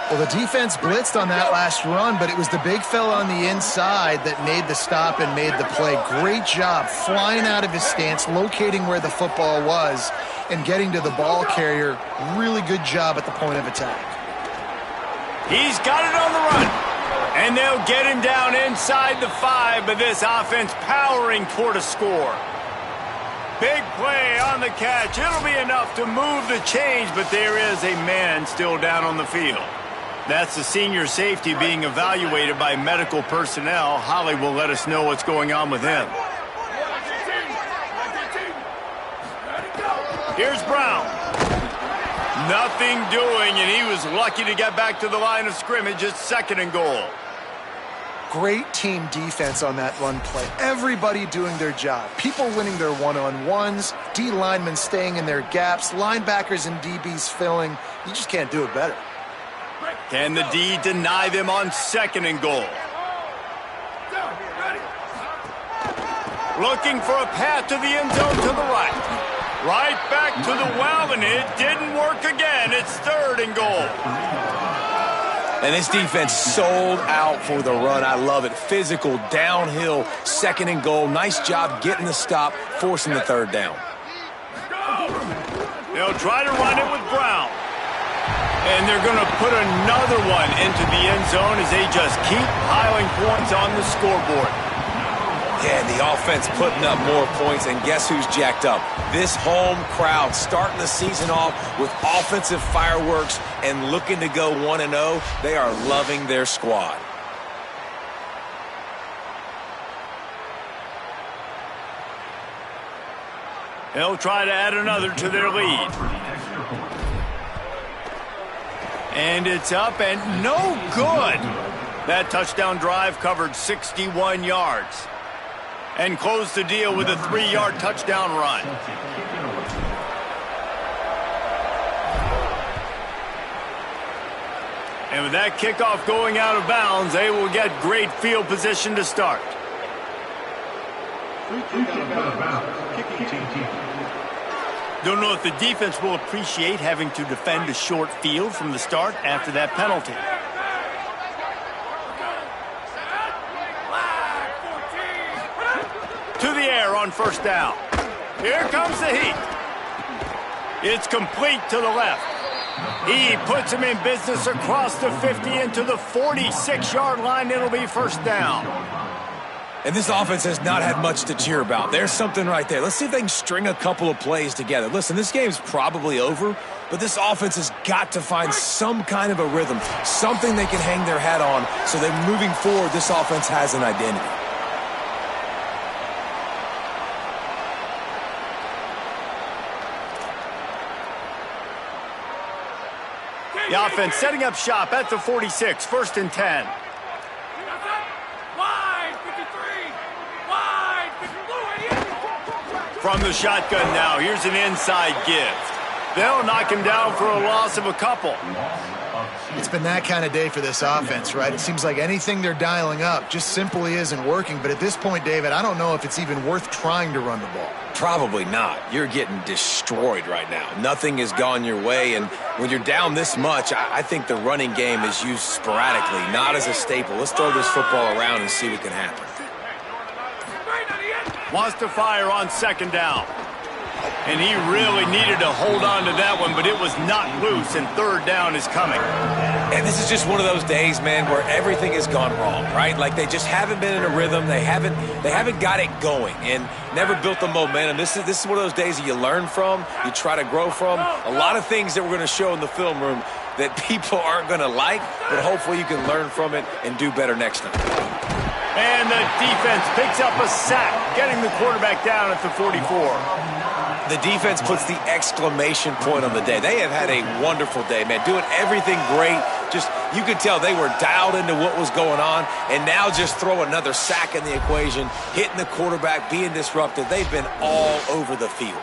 Well, the defense blitzed on that last run, but it was the big fella on the inside that made the stop and made the play. Great job flying out of his stance, locating where the football was, and getting to the ball carrier. Really good job at the point of attack. He's got it on the run. And they'll get him down inside the 5, but this offense powering toward a score. Big play on the catch. It'll be enough to move the change, but there is a man still down on the field. That's the senior safety being evaluated by medical personnel. Holly will let us know what's going on with him. Here's Brown. Nothing doing, and he was lucky to get back to the line of scrimmage. It's second and goal. Great team defense on that run play. Everybody doing their job. People winning their one-on-ones, D linemen staying in their gaps, linebackers and DBs filling. You just can't do it better. Can the D deny them on second and goal? Looking for a path to the end zone to the right. Right back to the well, and it didn't work again. It's third and goal. And this defense sold out for the run. I love it. Physical, downhill, second and goal. Nice job getting the stop, forcing the third down. They'll try to run it with Brown. And they're going to put another one into the end zone as they just keep piling points on the scoreboard. Yeah, the offense putting up more points, and guess who's jacked up? This home crowd starting the season off with offensive fireworks and looking to go 1-0. They are loving their squad. They'll try to add another to their lead. And it's up and no good. That touchdown drive covered 61 yards. And closed the deal with a 3-yard touchdown run. And with that kickoff going out of bounds, they will get great field position to start. Don't know if the defense will appreciate having to defend a short field from the start after that penalty. To the air on first down. Here comes the heat. It's complete to the left. He puts him in business across the 50 into the 46-yard line. It'll be first down. And this offense has not had much to cheer about. There's something right there. Let's see if they can string a couple of plays together. Listen, this game's probably over, but this offense has got to find some kind of a rhythm, something they can hang their hat on so that moving forward, this offense has an identity. The offense setting up shop at the 46, first and 10. From the shotgun now, here's an inside gift. They'll knock him down for a loss of a couple. It's been that kind of day for this offense, right? It seems like anything they're dialing up just simply isn't working. But at this point, David, I don't know if it's even worth trying to run the ball. Probably not. You're getting destroyed right now. Nothing has gone your way, and when you're down this much, I think the running game is used sporadically, not as a staple. Let's throw this football around and see what can happen. Wants to fire on second down. And he really needed to hold on to that one, but it was not loose, and third down is coming. And this is just one of those days, man, where everything has gone wrong, right? Like they just haven't been in a rhythm. They haven't got it going and never built the momentum. This is one of those days that you learn from, you try to grow from. A lot of things that we're going to show in the film room that people aren't going to like, but hopefully you can learn from it and do better next time. And the defense picks up a sack, getting the quarterback down at the 44. The defense puts the exclamation point on the day. They have had a wonderful day, man, doing everything great. Just, you could tell they were dialed into what was going on, and now just throw another sack in the equation, hitting the quarterback, being disruptive. They've been all over the field.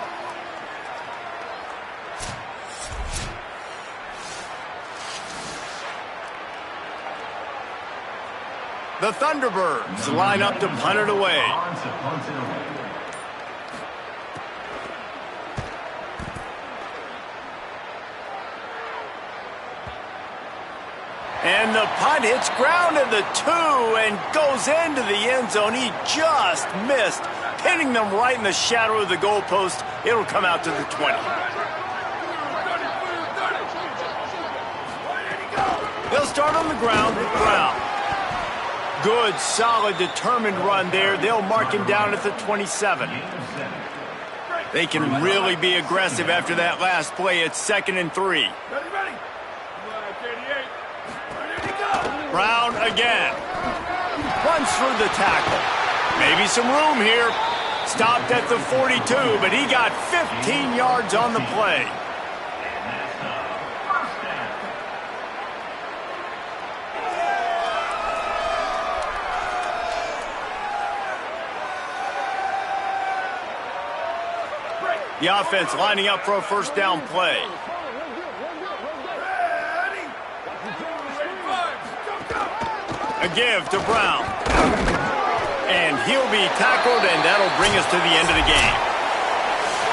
The Thunderbirds line up to punt it away. And the punt hits ground at the 2 and goes into the end zone. He just missed, hitting them right in the shadow of the goalpost. It'll come out to the 20. They'll start on the ground with Brown. Good, solid, determined run there. They'll mark him down at the 27. They can really be aggressive after that last play. It's 2nd and 3. Brown again. Runs through the tackle. Maybe some room here. Stopped at the 42, but he got 15 yards on the play. The offense lining up for a first down play. A give to Brown. And he'll be tackled, and that'll bring us to the end of the game.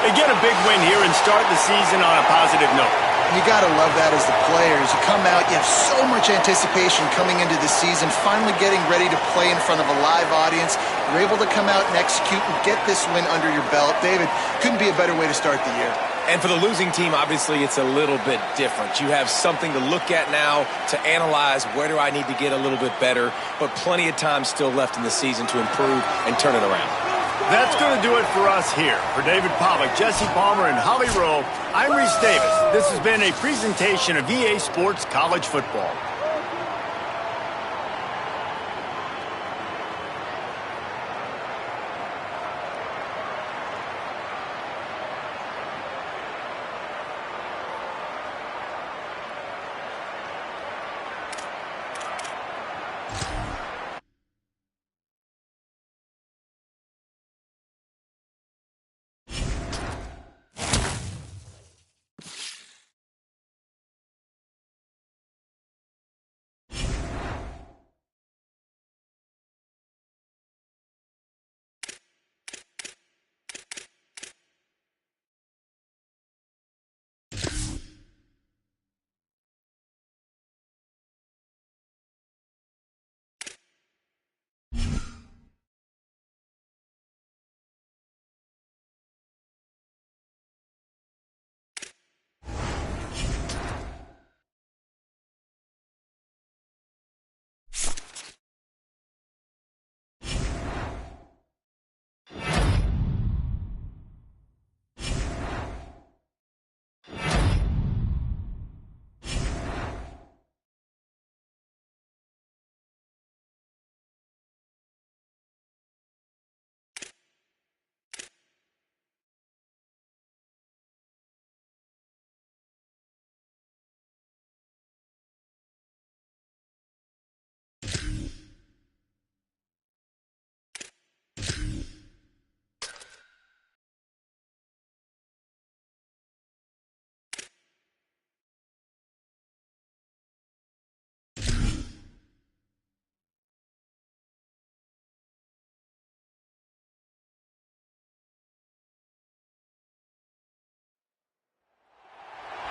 They get a big win here and start the season on a positive note. You got to love that as the players. You come out, you have so much anticipation coming into the season, finally getting ready to play in front of a live audience. You're able to come out and execute and get this win under your belt. David, couldn't be a better way to start the year. And for the losing team, obviously, it's a little bit different. You have something to look at now to analyze where do I need to get a little bit better, but plenty of time still left in the season to improve and turn it around. That's going to do it for us here. For David Pollack, Jesse Palmer, and Holly Rowe, I'm Reese Davis. This has been a presentation of EA Sports College Football.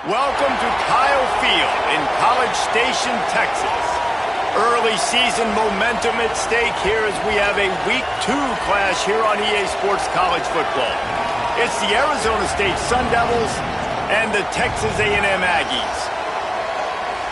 Welcome to Kyle Field in College Station, Texas. Early season momentum at stake here as we have a Week 2 clash here on EA Sports College Football. It's the Arizona State Sun Devils and the Texas A&M Aggies.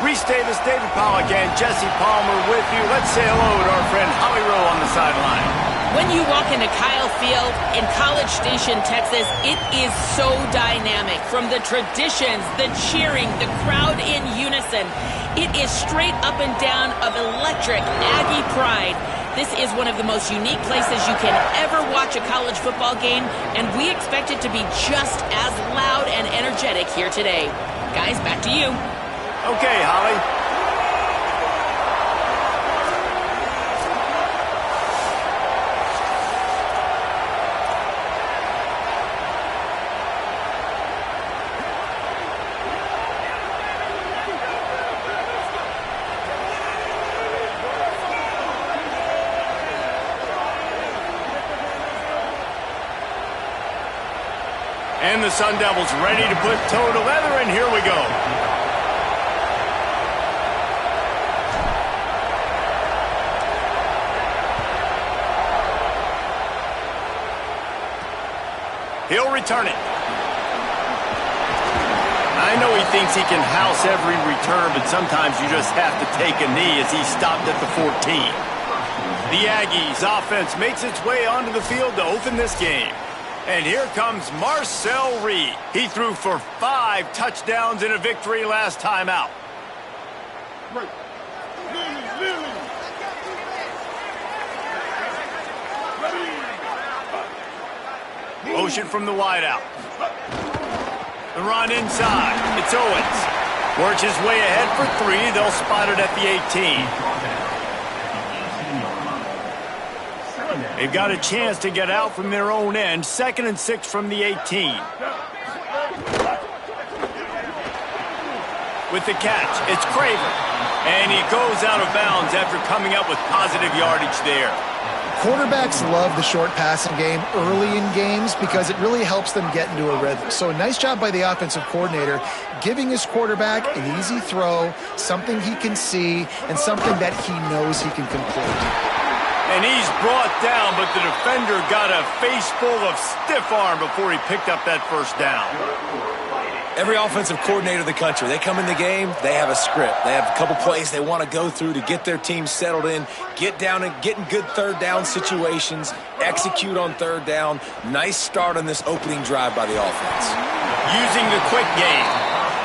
Reese Davis, David Pollack, and Jesse Palmer with you. Let's say hello to our friend Holly Rowe on the sideline. When you walk into Kyle Field in College Station, Texas, it is so dynamic. From the traditions, the cheering, the crowd in unison, it is straight up and down of electric Aggie pride. This is one of the most unique places you can ever watch a college football game, and we expect it to be just as loud and energetic here today. Guys, back to you. Okay, Holly. And the Sun Devils ready to put toe to leather, and here we go. He'll return it. I know he thinks he can house every return, but sometimes you just have to take a knee as he stopped at the 14. The Aggies offense makes its way onto the field to open this game. And here comes Marcel Reed. He threw for 5 touchdowns in a victory last time out. Motion from the wideout. The run inside. It's Owens. Works his way ahead for 3. They'll spot it at the 18. They've got a chance to get out from their own end. 2nd and 6 from the 18. With the catch, it's Craver. And he goes out of bounds after coming up with positive yardage there. Quarterbacks love the short passing game early in games because it really helps them get into a rhythm. So a nice job by the offensive coordinator giving his quarterback an easy throw, something he can see, and something that he knows he can complete. And he's brought down, but the defender got a face full of stiff arm before he picked up that first down. Every offensive coordinator in the country, they come in the game, they have a script. They have a couple plays they want to go through to get their team settled in, get down and get in good third down situations, execute on third down. Nice start on this opening drive by the offense. Using the quick game.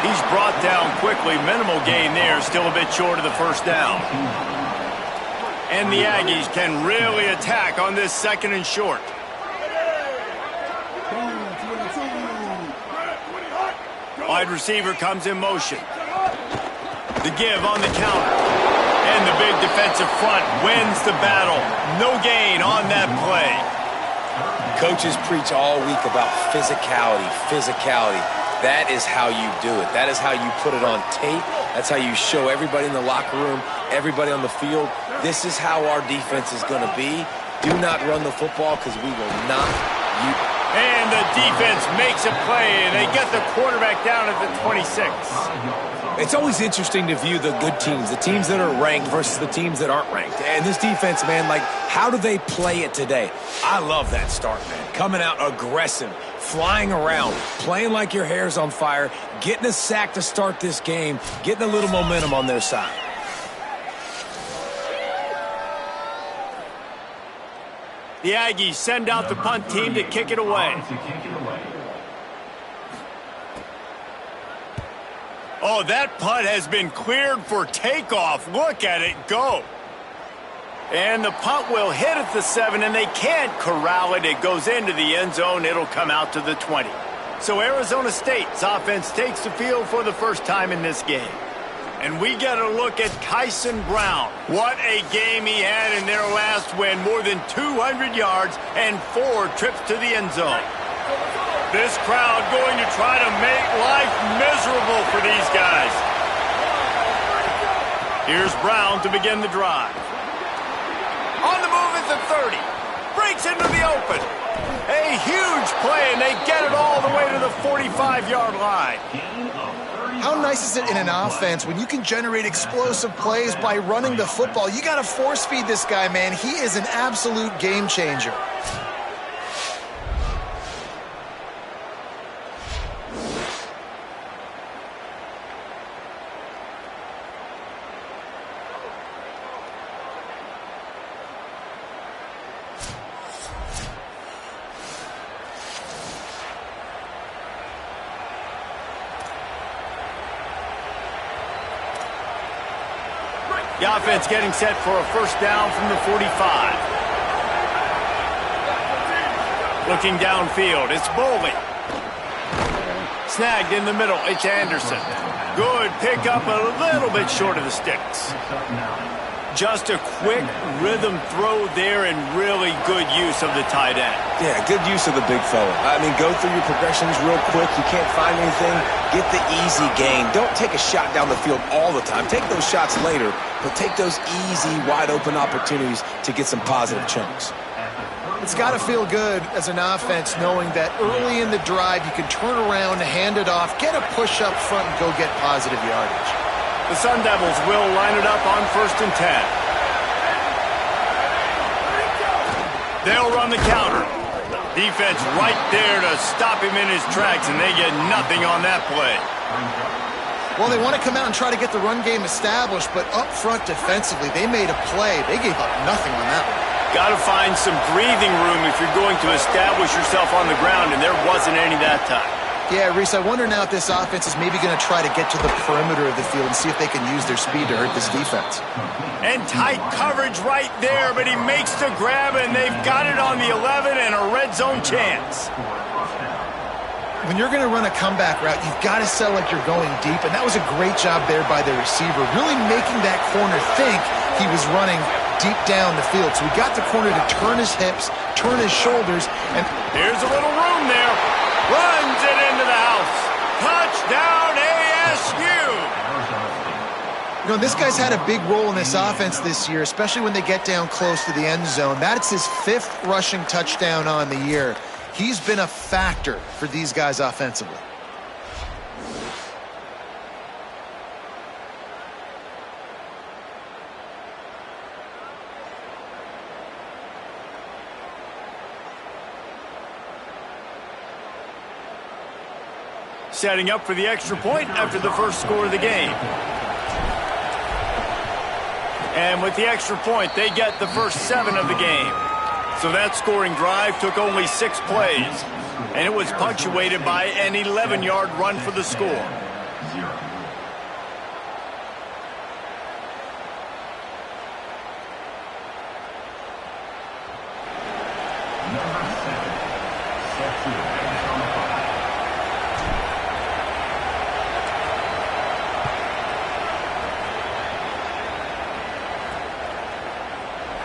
He's brought down quickly. Minimal gain there, still a bit short of the first down. And the Aggies can really attack on this 2nd and short. Wide receiver comes in motion. The give on the counter. And the big defensive front wins the battle. No gain on that play. Coaches preach all week about physicality. That is how you do it. That is how you put it on tape. That's how you show everybody in the locker room, everybody on the field. This is how our defense is going to be. Do not run the football because we will not. And the defense makes a play, and they get the quarterback down at the 26. It's always interesting to view the good teams, the teams that are ranked versus the teams that aren't ranked. And this defense, man, like, how do they play it today? I love that start, man. Coming out aggressive, flying around, playing like your hair's on fire, getting a sack to start this game, getting a little momentum on their side. The Aggies send out the punt team to kick it away. Oh, that punt has been cleared for takeoff. Look at it go. And the punt will hit at the 7, and they can't corral it. It goes into the end zone. It'll come out to the 20. So Arizona State's offense takes the field for the first time in this game. And we get a look at Kyson Brown. What a game he had in their last win. More than 200 yards and 4 trips to the end zone. This crowd going to try to make life miserable for these guys. Here's Brown to begin the drive. On the move at the 30. Breaks into the open. A huge play, and they get it all the way to the 45-yard line. How nice is it in an offense when you can generate explosive plays by running the football? You got to force feed this guy, man. He is an absolute game changer. The offense getting set for a first down from the 45. Looking downfield, it's Boley. Snagged in the middle, it's Anderson. Good pickup, a little bit short of the sticks. Just a quick rhythm throw there and really good use of the tight end. Yeah, good use of the big fella. I mean, go through your progressions real quick. You can't find anything. Get the easy gain. Don't take a shot down the field all the time. Take those shots later, but take those easy, wide-open opportunities to get some positive chunks. It's got to feel good as an offense knowing that early in the drive you can turn around, hand it off, get a push up front, and go get positive yardage. The Sun Devils will line it up on 1st and 10. They'll run the counter. Defense right there to stop him in his tracks, and they get nothing on that play. Well, they want to come out and try to get the run game established, but up front defensively, they made a play. They gave up nothing on that one. Got to find some breathing room if you're going to establish yourself on the ground, and there wasn't any that time. Yeah, Reese, I wonder now if this offense is maybe going to try to get to the perimeter of the field and see if they can use their speed to hurt this defense. And tight coverage right there, but he makes the grab, and they've got it on the 11 and a red zone chance. When you're going to run a comeback route, you've got to sell like you're going deep, and that was a great job there by the receiver, really making that corner think he was running deep down the field. So we got the corner to turn his hips, turn his shoulders, and here's a little room there. Runs it into the house. Touchdown ASU. You know, this guy's had a big role in this offense this year, especially when they get down close to the end zone. That's his 5th rushing touchdown on the year. He's been a factor for these guys offensively. setting up for the extra point after the first score of the game. And with the extra point, they get the first 7 of the game. So that scoring drive took only 6 plays, and it was punctuated by an 11-yard run for the score.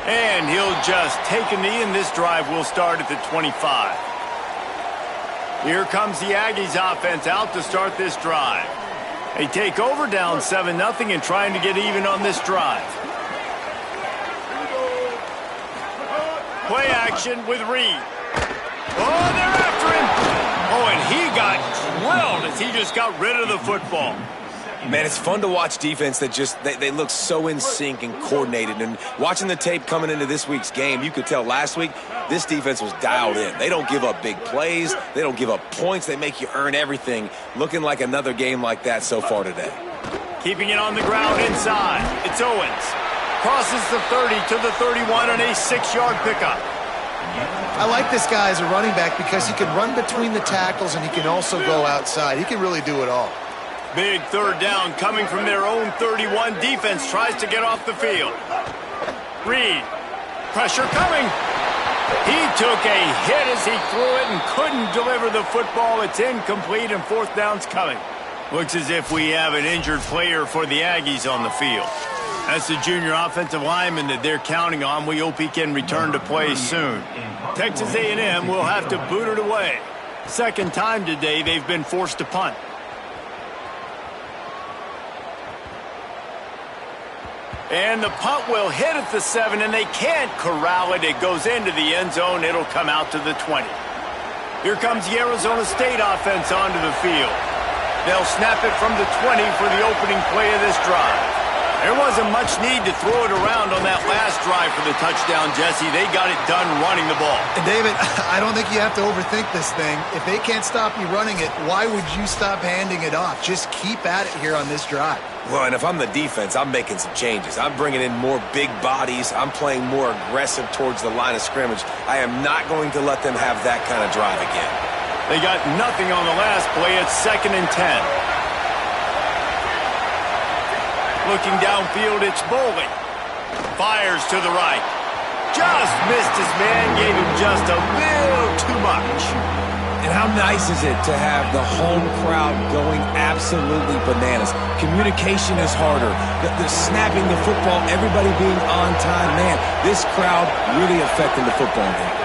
And he'll just take a knee, and this drive will start at the 25. Here comes the Aggies offense out to start this drive. They take over down 7-0 and trying to get even on this drive. Play action with Reed. Oh, they're after him. Oh, and he got drilled as he just got rid of the football. Man, it's fun to watch defense that just, they look so in sync and coordinated. And watching the tape coming into this week's game, you could tell last week this defense was dialed in. They don't give up big plays. They don't give up points. They make you earn everything. Looking like another game like that so far today. Keeping it on the ground inside. It's Owens. Crosses the 30 to the 31 on a 6-yard pickup. I like this guy as a running back because he can run between the tackles and he can also go outside. He can really do it all. Big third down coming from their own 31. Defense tries to get off the field. Reed. Pressure coming. He took a hit as he threw it and couldn't deliver the football. It's incomplete and 4th down's coming. Looks as if we have an injured player for the Aggies on the field. That's the junior offensive lineman that they're counting on. We hope he can return to play soon. Texas A&M will have to boot it away. Second time today they've been forced to punt. And the punt will hit at the 7, and they can't corral it. It goes into the end zone. It'll come out to the 20. Here comes the Arizona State offense onto the field. They'll snap it from the 20 for the opening play of this drive. There wasn't much need to throw it around on that last drive for the touchdown, Jesse. They got it done running the ball. And David, I don't think you have to overthink this thing. If they can't stop you running it, why would you stop handing it off? Just keep at it here on this drive. Well, and if I'm the defense, I'm making some changes. I'm bringing in more big bodies. I'm playing more aggressive towards the line of scrimmage. I am not going to let them have that kind of drive again. They got nothing on the last play. It's 2nd and 10. Looking downfield, it's Bowling. Fires to the right. Just missed his man, gave him just a little too much. And how nice is it to have the home crowd going absolutely bananas? Communication is harder. The snapping the football, everybody being on time. Man, this crowd really affecting the football game.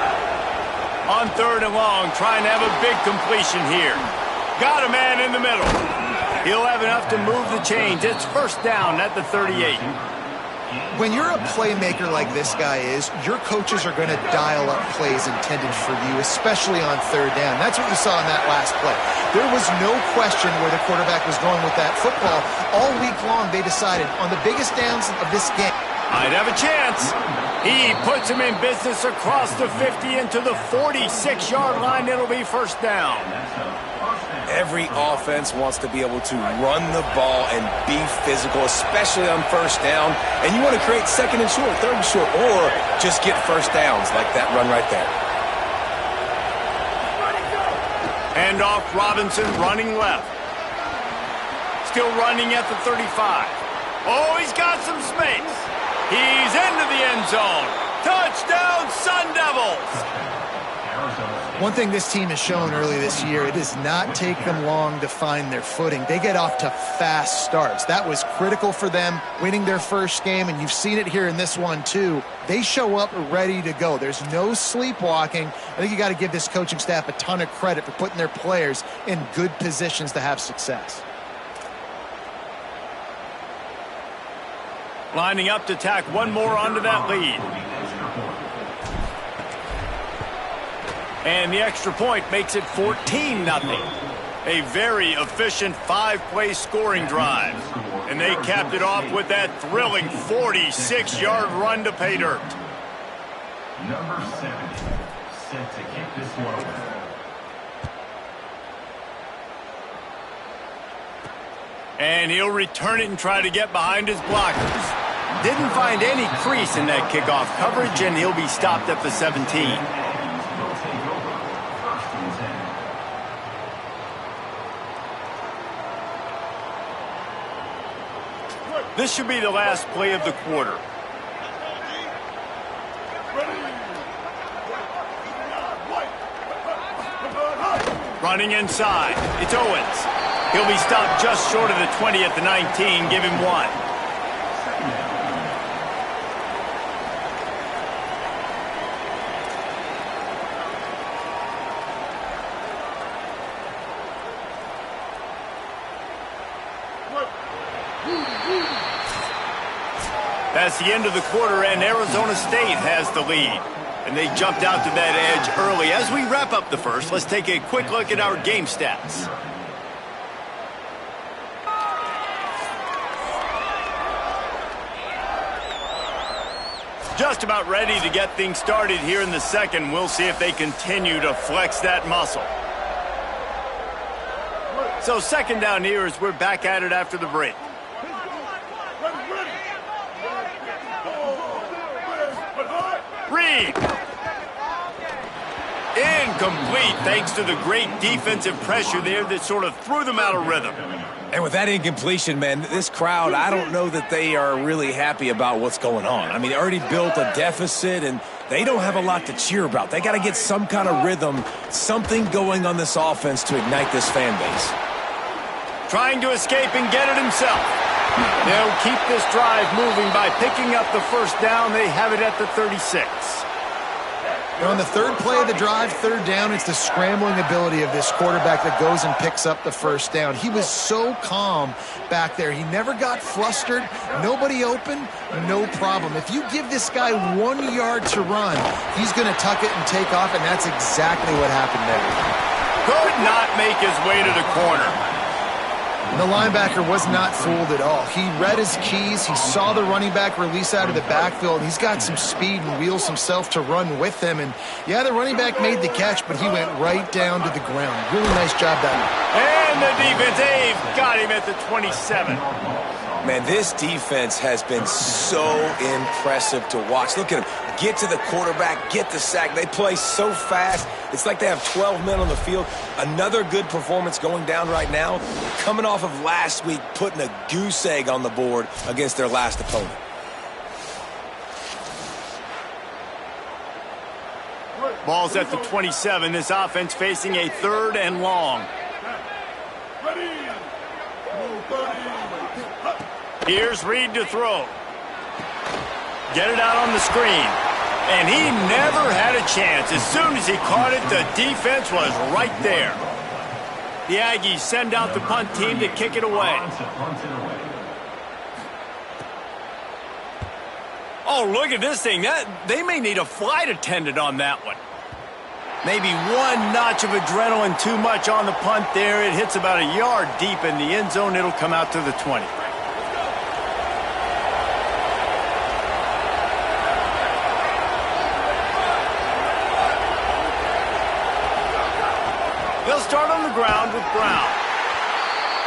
On 3rd and long, trying to have a big completion here. Got a man in the middle. He'll have enough to move the chains. It's 1st down at the 38. When you're a playmaker like this guy is, your coaches are going to dial up plays intended for you, especially on 3rd down. That's what you saw in that last play. There was no question where the quarterback was going with that football. All week long, they decided on the biggest downs of this game. Might have a chance. He puts him in business across the 50 into the 46-yard line. It'll be 1st down. Every offense wants to be able to run the ball and be physical, especially on 1st down. And you want to create 2nd and short, 3rd and short, or just get 1st downs like that run right there. Hand off Robinson, running left. Still running at the 35. Oh, he's got some space. He's into the end zone. Touchdown, Sun Devils! One thing this team has shown early this year, it does not take them long to find their footing. They get off to fast starts. That was critical for them, winning their first game, and you've seen it here in this one too. They show up ready to go. There's no sleepwalking. I think you got to give this coaching staff a ton of credit for putting their players in good positions to have success. Lining up to tack one more onto that lead. And the extra point makes it 14-0. A very efficient 5-play scoring drive. And they capped it off with that thrilling 46-yard run to pay dirt. Number 70, set to kick this one away. And he'll return it and try to get behind his blockers. Didn't find any crease in that kickoff coverage, and he'll be stopped at the 17. This should be the last play of the quarter. Running inside, it's Owens. He'll be stopped just short of the 20 at the 19. Give him 1. That's the end of the quarter, and Arizona State has the lead. And they jumped out to that edge early. As we wrap up the first, let's take a quick look at our game stats. Just about ready to get things started here in the second. We'll see if they continue to flex that muscle. So second down here as we're back at it after the break. Reed. Incomplete thanks to the great defensive pressure there that sort of threw them out of rhythm. And with that incompletion, man, this crowd, I don't know that they are really happy about what's going on. I mean, they already built a deficit, and they don't have a lot to cheer about. They got to get some kind of rhythm, something going on this offense to ignite this fan base. Trying to escape and get it himself. They'll keep this drive moving by picking up the first down. They have it at the 36. On the third play of the drive, third down, it's the scrambling ability of this quarterback that goes and picks up the first down. He was so calm back there. He never got flustered. Nobody open, no problem. If you give this guy 1 yard to run, he's going to tuck it and take off, and that's exactly what happened there. Could not make his way to the corner. The linebacker was not fooled at all. He read his keys. He saw the running back release out of the backfield. He's got some speed and wheels himself to run with them. And, yeah, the running back made the catch, but he went right down to the ground. Really nice job done. And the defense, got him at the 27. Man, this defense has been so impressive to watch. Look at them. Get to the quarterback, get the sack. They play so fast. It's like they have 12 men on the field. Another good performance going down right now. Coming off of last week, putting a goose egg on the board against their last opponent. Ball's at the 27. This offense facing a 3rd and long. Here's Reed to throw. Get it out on the screen. And he never had a chance. As soon as he caught it, the defense was right there. The Aggies send out the punt team to kick it away. Oh, look at this thing. They may need a flight attendant on that one. Maybe one notch of adrenaline too much on the punt there. It hits about a yard deep in the end zone. It'll come out to the 20. They'll start on the ground with Brown.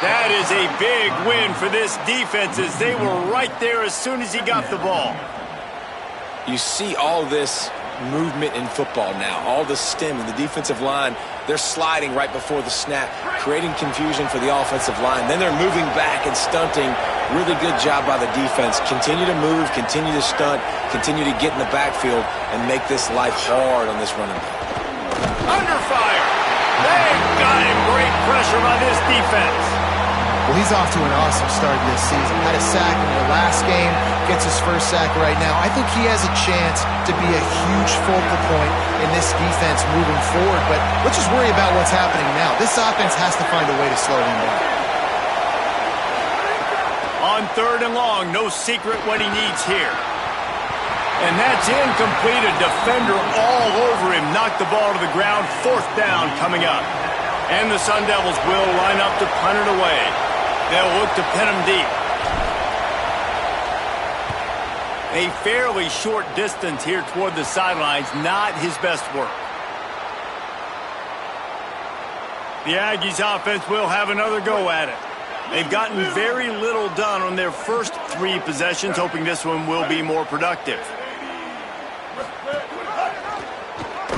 That is a big win for this defense as they were right there as soon as he got the ball. You see all this movement in football now, all the stemming, the defensive line, they're sliding right before the snap, creating confusion for the offensive line. Then they're moving back and stunting. Really good job by the defense. Continue to move, continue to stunt, continue to get in the backfield and make this life hard on this running back. Under fire. They've got him. Great pressure by this defense. Well, he's off to an awesome start this season. Had a sack in the last game, gets his first sack right now. I think he has a chance to be a huge focal point in this defense moving forward. But let's just worry about what's happening now. This offense has to find a way to slow him down. On 3rd and long, no secret what he needs here. And that's incomplete. A defender all over him. Knocked the ball to the ground. 4th down coming up. And the Sun Devils will line up to punt it away. They'll look to pin him deep. A fairly short distance here toward the sidelines. Not his best work. The Aggies offense will have another go at it. They've gotten very little done on their first 3 possessions, hoping this one will be more productive.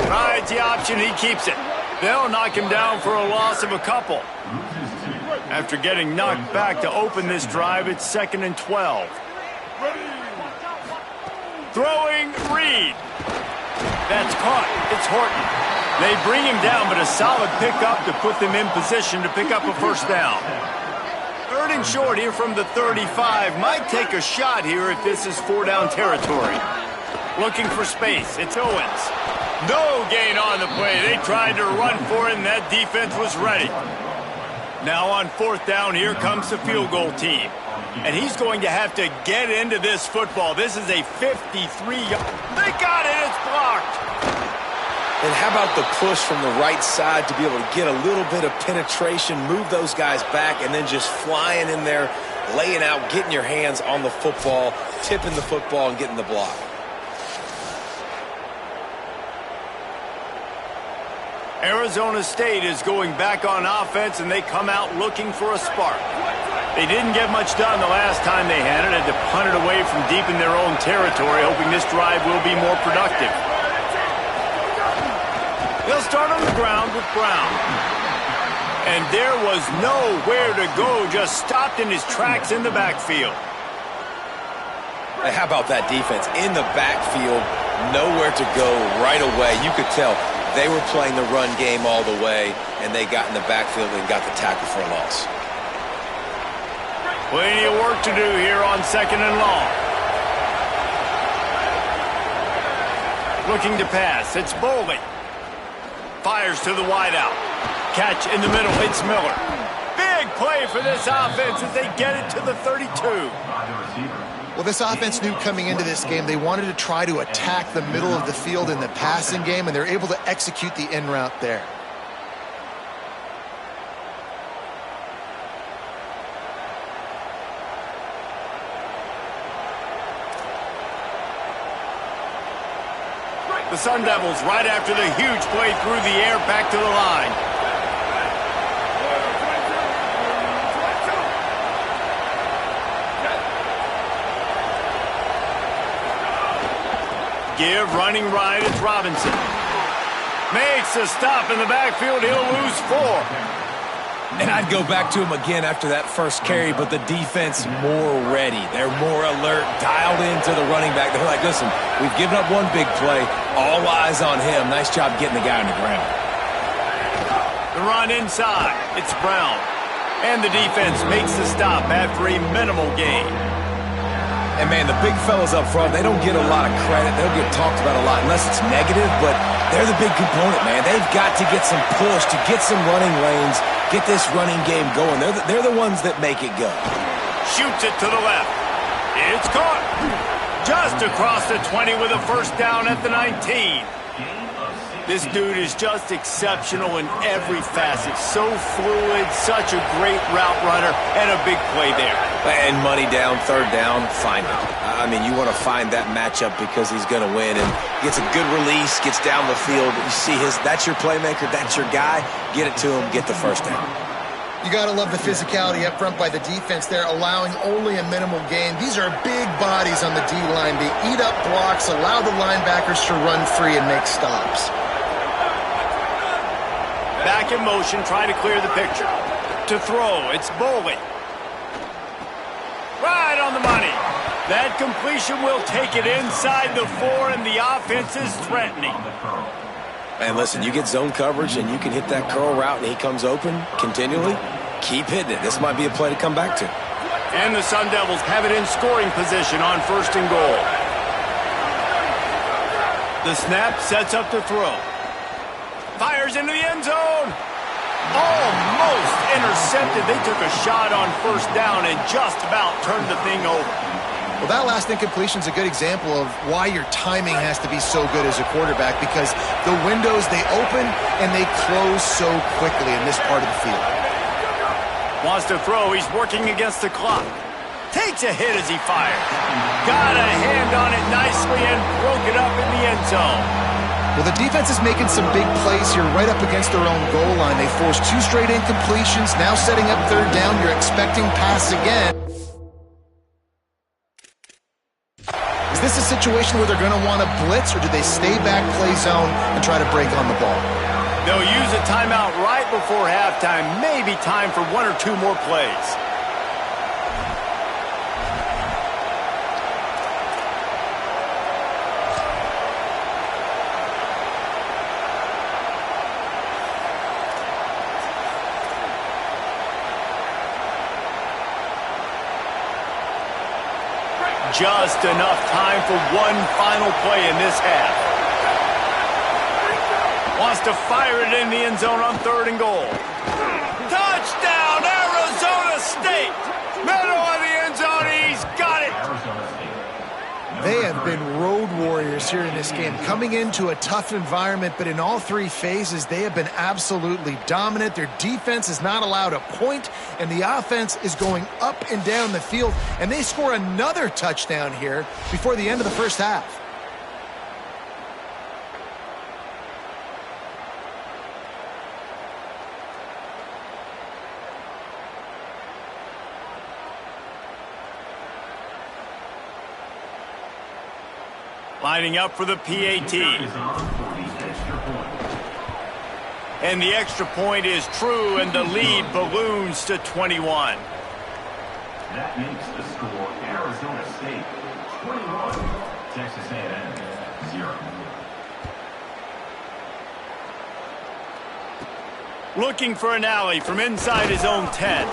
Rides the option, he keeps it. They'll knock him down for a loss of a couple. After getting knocked back to open this drive, it's 2nd and 12. Throwing, Reed. That's caught. It's Horton. They bring him down, but a solid pickup to put them in position to pick up a first down. 3rd and short here from the 35. Might take a shot here if this is 4-down territory. Looking for space. It's Owens. No gain on the play. They tried to run for it, and that defense was ready. Now on 4th down, here comes the field goal team. And he's going to have to get into this football. This is a 53-yard. They got it. It's blocked. And how about the push from the right side to be able to get a little bit of penetration, move those guys back, and then just flying in there, laying out, getting your hands on the football, tipping the football, and getting the block. Arizona State is going back on offense, and they come out looking for a spark. They didn't get much done the last time they had it. Had to punt it away from deep in their own territory, hoping this drive will be more productive. They'll start on the ground with Brown. And there was nowhere to go, just stopped in his tracks in the backfield. Hey, how about that defense? In the backfield, nowhere to go right away. You could tell they were playing the run game all the way, and they got in the backfield and got the tackle for a loss. Plenty of work to do here on 2nd and long. Looking to pass. It's Bowling. Fires to the wideout. Catch in the middle. It's Miller. Big play for this offense as they get it to the 32. Well, this offense knew coming into this game they wanted to try to attack the middle of the field in the passing game, and they're able to execute the in route there. The Sun Devils right after the huge play through the air back to the line. Give, running right, it's Robinson. Makes a stop in the backfield, he'll lose 4. And I'd go back to him again after that first carry, but the defense more ready. They're more alert, dialed into the running back. They're like, listen, we've given up one big play. All eyes on him. Nice job getting the guy on the ground. The run inside. It's Brown. And the defense makes the stop after a minimal gain. And, man, the big fellas up front, they don't get a lot of credit. They'll get talked about a lot unless it's negative, but they're the big component, man. They've got to get some push, to get some running lanes, get this running game going. They're the ones that make it go. Shoots it to the left. It's caught. Just across the 20 with a first down at the 19. This dude is just exceptional in every facet. So fluid, such a great route runner, and a big play there. And money down, 3rd down, find him. I mean, you want to find that matchup because he's going to win. And gets a good release, gets down the field. You see that's your playmaker, that's your guy. Get it to him, get the first down. You got to love the physicality up front by the defense there, allowing only a minimal gain. These are big bodies on the D-line. They eat up blocks, allow the linebackers to run free and make stops. Back in motion, try to clear the picture. To throw, it's Bowling. Right on the money. That completion will take it inside the 4, and the offense is threatening. And listen, you get zone coverage, and you can hit that curl route, and he comes open continually. Keep hitting it. This might be a play to come back to. And the Sun Devils have it in scoring position on 1st and goal. The snap sets up the throw. Fires into the end zone. Almost intercepted. They took a shot on 1st down and just about turned the thing over. Well, that last incompletion is a good example of why your timing has to be so good as a quarterback, because the windows, they open and they close so quickly in this part of the field. Wants to throw. He's working against the clock. Takes a hit as he fires. Got a hand on it nicely and broke it up in the end zone. Well, the defense is making some big plays here right up against their own goal line. They forced 2 straight incompletions. Now setting up third down, you're expecting pass again. Is this a situation where they're going to want to blitz, or do they stay back, play zone, and try to break on the ball? They'll use a timeout right before halftime. Maybe time for 1 or 2 more plays. Just enough time for one final play in this half. Wants to fire it in the end zone on 3rd and goal. Touchdown, Arizona State! Middle of the end zone, he's got it! They have been road warriors here in this game, coming into a tough environment, but in all 3 phases, they have been absolutely dominant. Their defense is not allowed a point, and the offense is going up and down the field, and they score another touchdown here before the end of the first half. Lining up for the PAT. And the extra point is true, and the lead balloons to 21. That makes the score Arizona State 21, Texas A&M 0. Looking for an alley from inside his own 10.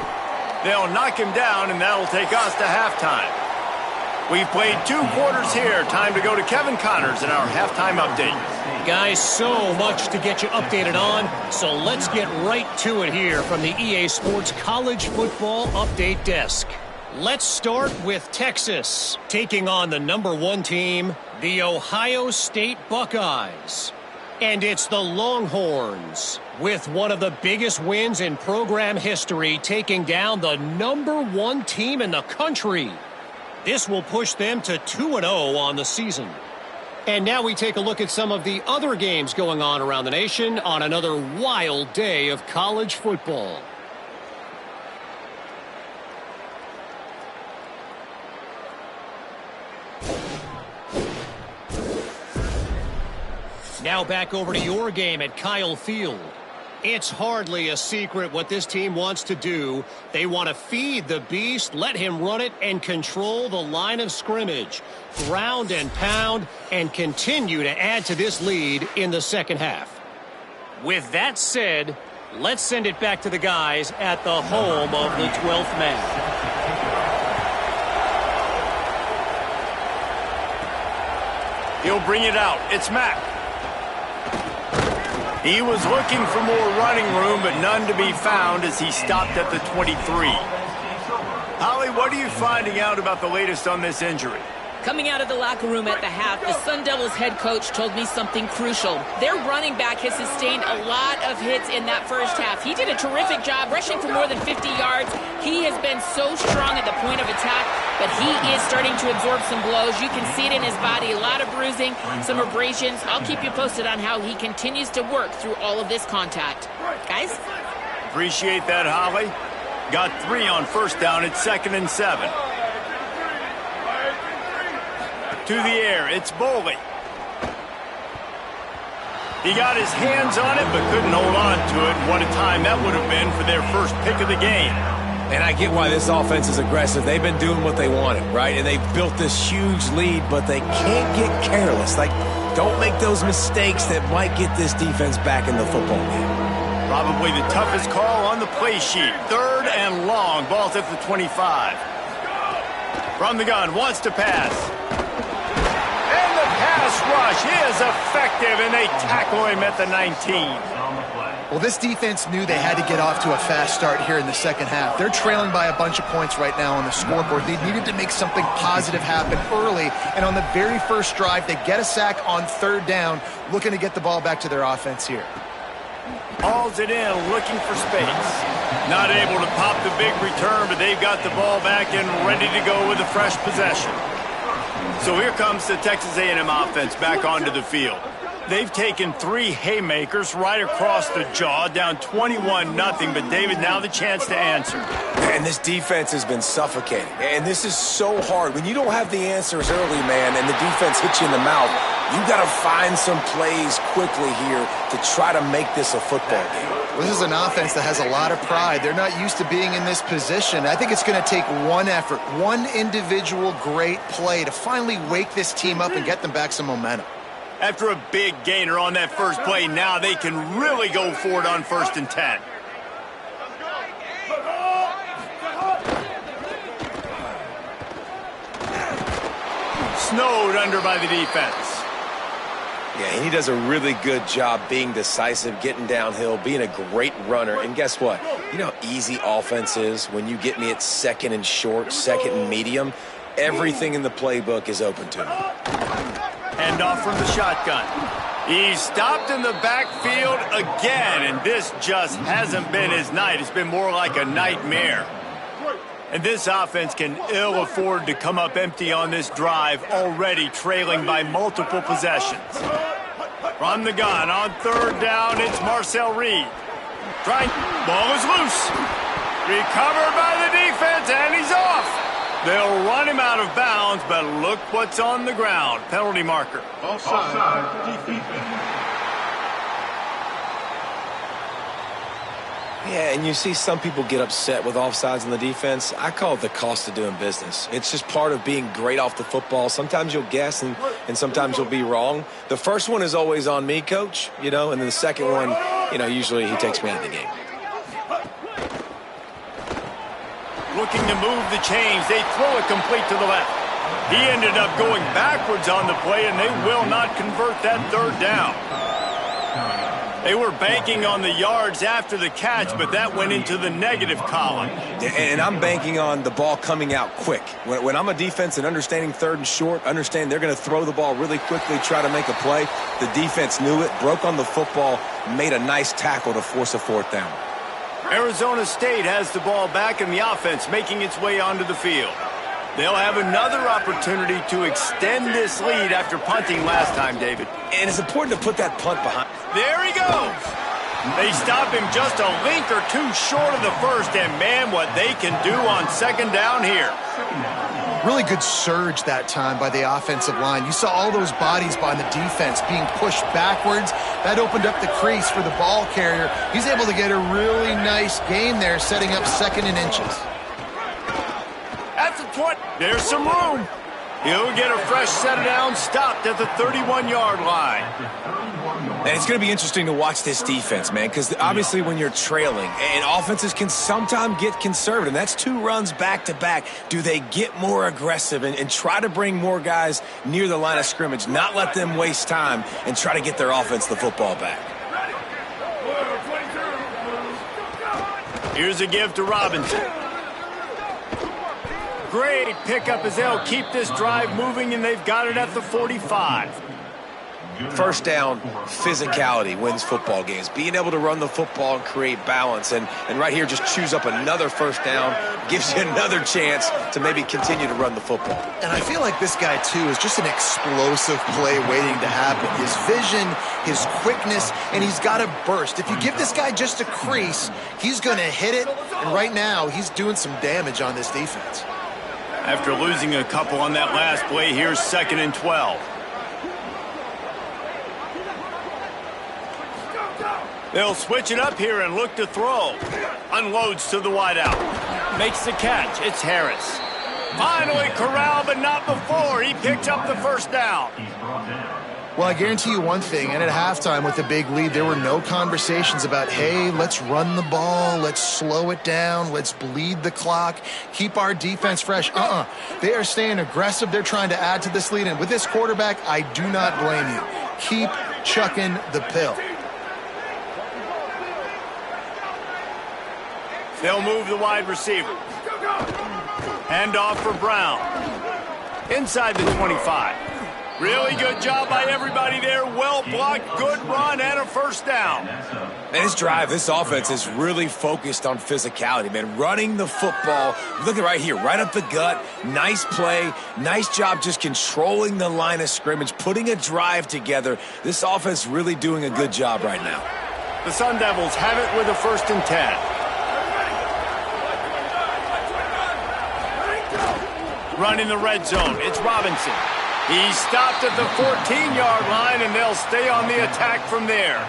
They'll knock him down, and that'll take us to halftime. We've played 2 quarters here. Time to go to Kevin Connors in our halftime update. Guys, so much to get you updated on, so let's get right to it here from the EA Sports College Football Update Desk. Let's start with Texas, taking on the #1 team, the Ohio State Buckeyes. And it's the Longhorns, with one of the biggest wins in program history, taking down the #1 team in the country. This will push them to 2-0 on the season. And now we take a look at some of the other games going on around the nation on another wild day of college football. Now back over to your game at Kyle Field. It's hardly a secret what this team wants to do. They want to feed the beast, let him run it, and control the line of scrimmage. Ground and pound, and continue to add to this lead in the second half. With that said, let's send it back to the guys at the home of the 12th man. He'll bring it out. It's Mack. He was looking for more running room, but none to be found as he stopped at the 23. Holly, what are you finding out about the latest on this injury? Coming out of the locker room at the half, the Sun Devils head coach told me something crucial. Their running back has sustained a lot of hits in that first half. He did a terrific job rushing for more than 50 yards. He has been so strong at the point of attack, but he is starting to absorb some blows. You can see it in his body, a lot of bruising, some abrasions. I'll keep you posted on how he continues to work through all of this contact. Guys? Appreciate that, Holly. Got 3 on first down. It's 2nd and 7. To the air, it's Boley. He got his hands on it, but couldn't hold on to it. What a time that would have been for their first pick of the game. And I get why this offense is aggressive. They've been doing what they wanted, right? And they've built this huge lead, but they can't get careless. Like, don't make those mistakes that might get this defense back in the football game. Probably the toughest call on the play sheet. 3rd and long. Ball's at the 25. From the gun, wants to pass. And the pass rush is effective, and they tackle him at the 19. Well, this defense knew they had to get off to a fast start here in the second half. They're trailing by a bunch of points right now on the scoreboard. They needed to make something positive happen early, and on the very first drive, they get a sack on 3rd down, looking to get the ball back to their offense here. Hauls it in, looking for space. Not able to pop the big return, but they've got the ball back and ready to go with a fresh possession. So here comes the Texas A&M offense back onto the field. They've taken 3 haymakers right across the jaw, down 21-0. But, David, now the chance to answer. And this defense has been suffocating. And this is so hard. When you don't have the answers early, man, and the defense hits you in the mouth, you got to find some plays quickly here to try to make this a football game. This is an offense that has a lot of pride. They're not used to being in this position. I think it's going to take one effort, one individual great play to finally wake this team up and get them back some momentum. After a big gainer on that first play, now they can really go for it on 1st and 10. Snowed under by the defense. Yeah, and he does a really good job being decisive, getting downhill, being a great runner. And guess what? You know how easy offense is when you get me at 2nd and short, 2nd and medium? Everything in the playbook is open to me. Handoff from the shotgun. He's stopped in the backfield again, and this just hasn't been his night. It's been more like a nightmare. And this offense can ill afford to come up empty on this drive, already trailing by multiple possessions. From the gun on 3rd down, it's Marcel Reed. Ball is loose. Recovered by the defense, and he's off. They'll run him out of bounds, but look what's on the ground. Penalty marker. Offside. Defense. Yeah, and you see some people get upset with offsides in the defense. I call it the cost of doing business. It's just part of being great off the football. Sometimes you'll guess, and sometimes you'll be wrong. The first one is always on me, Coach, and then the second one, usually he takes me out of the game. Looking to move the chains. They throw it complete to the left. He ended up going backwards on the play, and they will not convert that 3rd down. They were banking on the yards after the catch, but that went into the negative column. And I'm banking on the ball coming out quick. When I'm a defense and understanding 3rd and short, understand they're going to throw the ball really quickly, try to make a play. The defense knew it, broke on the football, made a nice tackle to force a 4th down. Arizona State has the ball back, and the offense making its way onto the field. They'll have another opportunity to extend this lead after punting last time, David. And it's important to put that punt behind. There he goes. They stop him just a link or two short of the first, and man, what they can do on 2nd down here. Really good surge that time by the offensive line. You saw all those bodies by the defense being pushed backwards. That opened up the crease for the ball carrier. He's able to get a really nice gain there, setting up 2nd and inches. At the 20, there's some room. He'll get a fresh set down, stopped at the 31-yard line. And it's going to be interesting to watch this defense, man, because obviously when you're trailing, and offenses can sometimes get conservative, and that's 2 runs back-to-back. Do they get more aggressive and try to bring more guys near the line of scrimmage, not let them waste time, and try to get their offense the football back? Here's a give to Robinson. Great pickup as they'll keep this drive moving, and they've got it at the 45. 1st down, physicality wins football games. Being able to run the football and create balance. And right here, just choose up another 1st down, gives you another chance to maybe continue to run the football. And I feel like this guy, too, is just an explosive play waiting to happen. His vision, his quickness, and he's got a burst. If you give this guy just a crease, he's going to hit it. And right now, he's doing some damage on this defense. After losing a couple on that last play, here's 2nd and 12. They'll switch it up here and look to throw. Unloads to the wideout. Makes the catch. It's Harris. Finally corralled, but not before. He picks up the 1st down. Well, I guarantee you one thing, and at halftime with the big lead, there were no conversations about, hey, let's run the ball, let's slow it down, let's bleed the clock, keep our defense fresh. They are staying aggressive. They're trying to add to this lead, and with this quarterback, I do not blame you. Keep chucking the pill. They'll move the wide receiver. Hand off for Brown. Inside the 25. Really good job by everybody there. Well blocked, good run, and a first down. Man, this drive, this offense is really focused on physicality, man. Running the football. Look at right here, right up the gut. Nice play. Nice job just controlling the line of scrimmage, putting a drive together. This offense really doing a good job right now. The Sun Devils have it with a 1st and 10. Running the red zone. It's Robinson. He stopped at the 14-yard line, and they'll stay on the attack from there.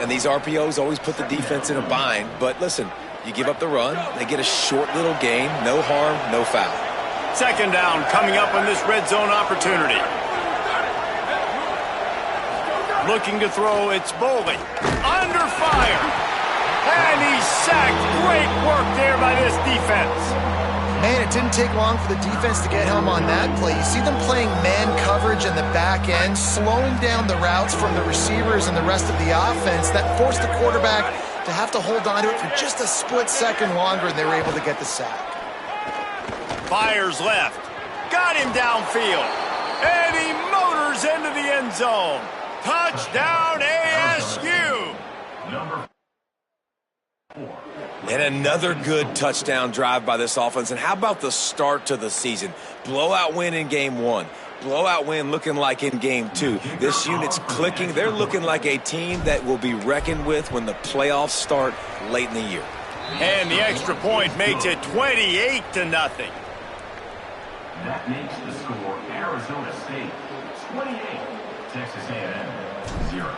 And these RPOs always put the defense in a bind. But listen, you give up the run, they get a short little gain. No harm, no foul. 2nd down coming up on this red zone opportunity. Looking to throw, it's Boley. Under fire. And he's sacked. Great work there by this defense. Man, it didn't take long for the defense to get home on that play. You see them playing man coverage in the back end, slowing down the routes from the receivers and the rest of the offense. That forced the quarterback to have to hold on to it for just a split second longer, and they were able to get the sack. Fires left. Got him downfield. And he motors into the end zone. Touchdown ASU. And another good touchdown drive by this offense. And how about the start to the season? Blowout win in game 1. Blowout win looking like in game 2. This unit's clicking. They're looking like a team that will be reckoned with when the playoffs start late in the year. And the extra point makes it 28-0. That makes the score Arizona State 28, Texas A&M 0.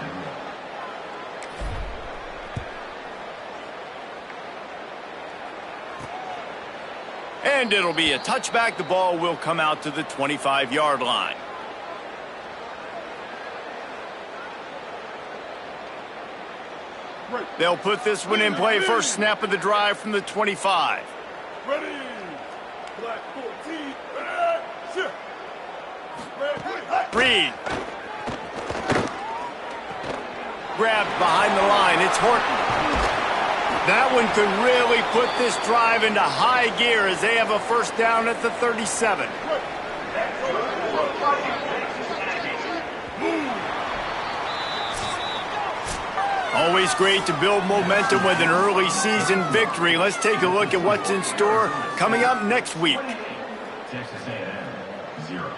And it'll be a touchback. The ball will come out to the 25-yard line. They'll put this one in play. First snap of the drive from the 25. Ready. Black 14. Reed. Grabbed behind the line. It's Horton. That one could really put this drive into high gear as they have a first down at the 37. Always great to build momentum with an early season victory. Let's take a look at what's in store coming up next week. Texas A&M 0.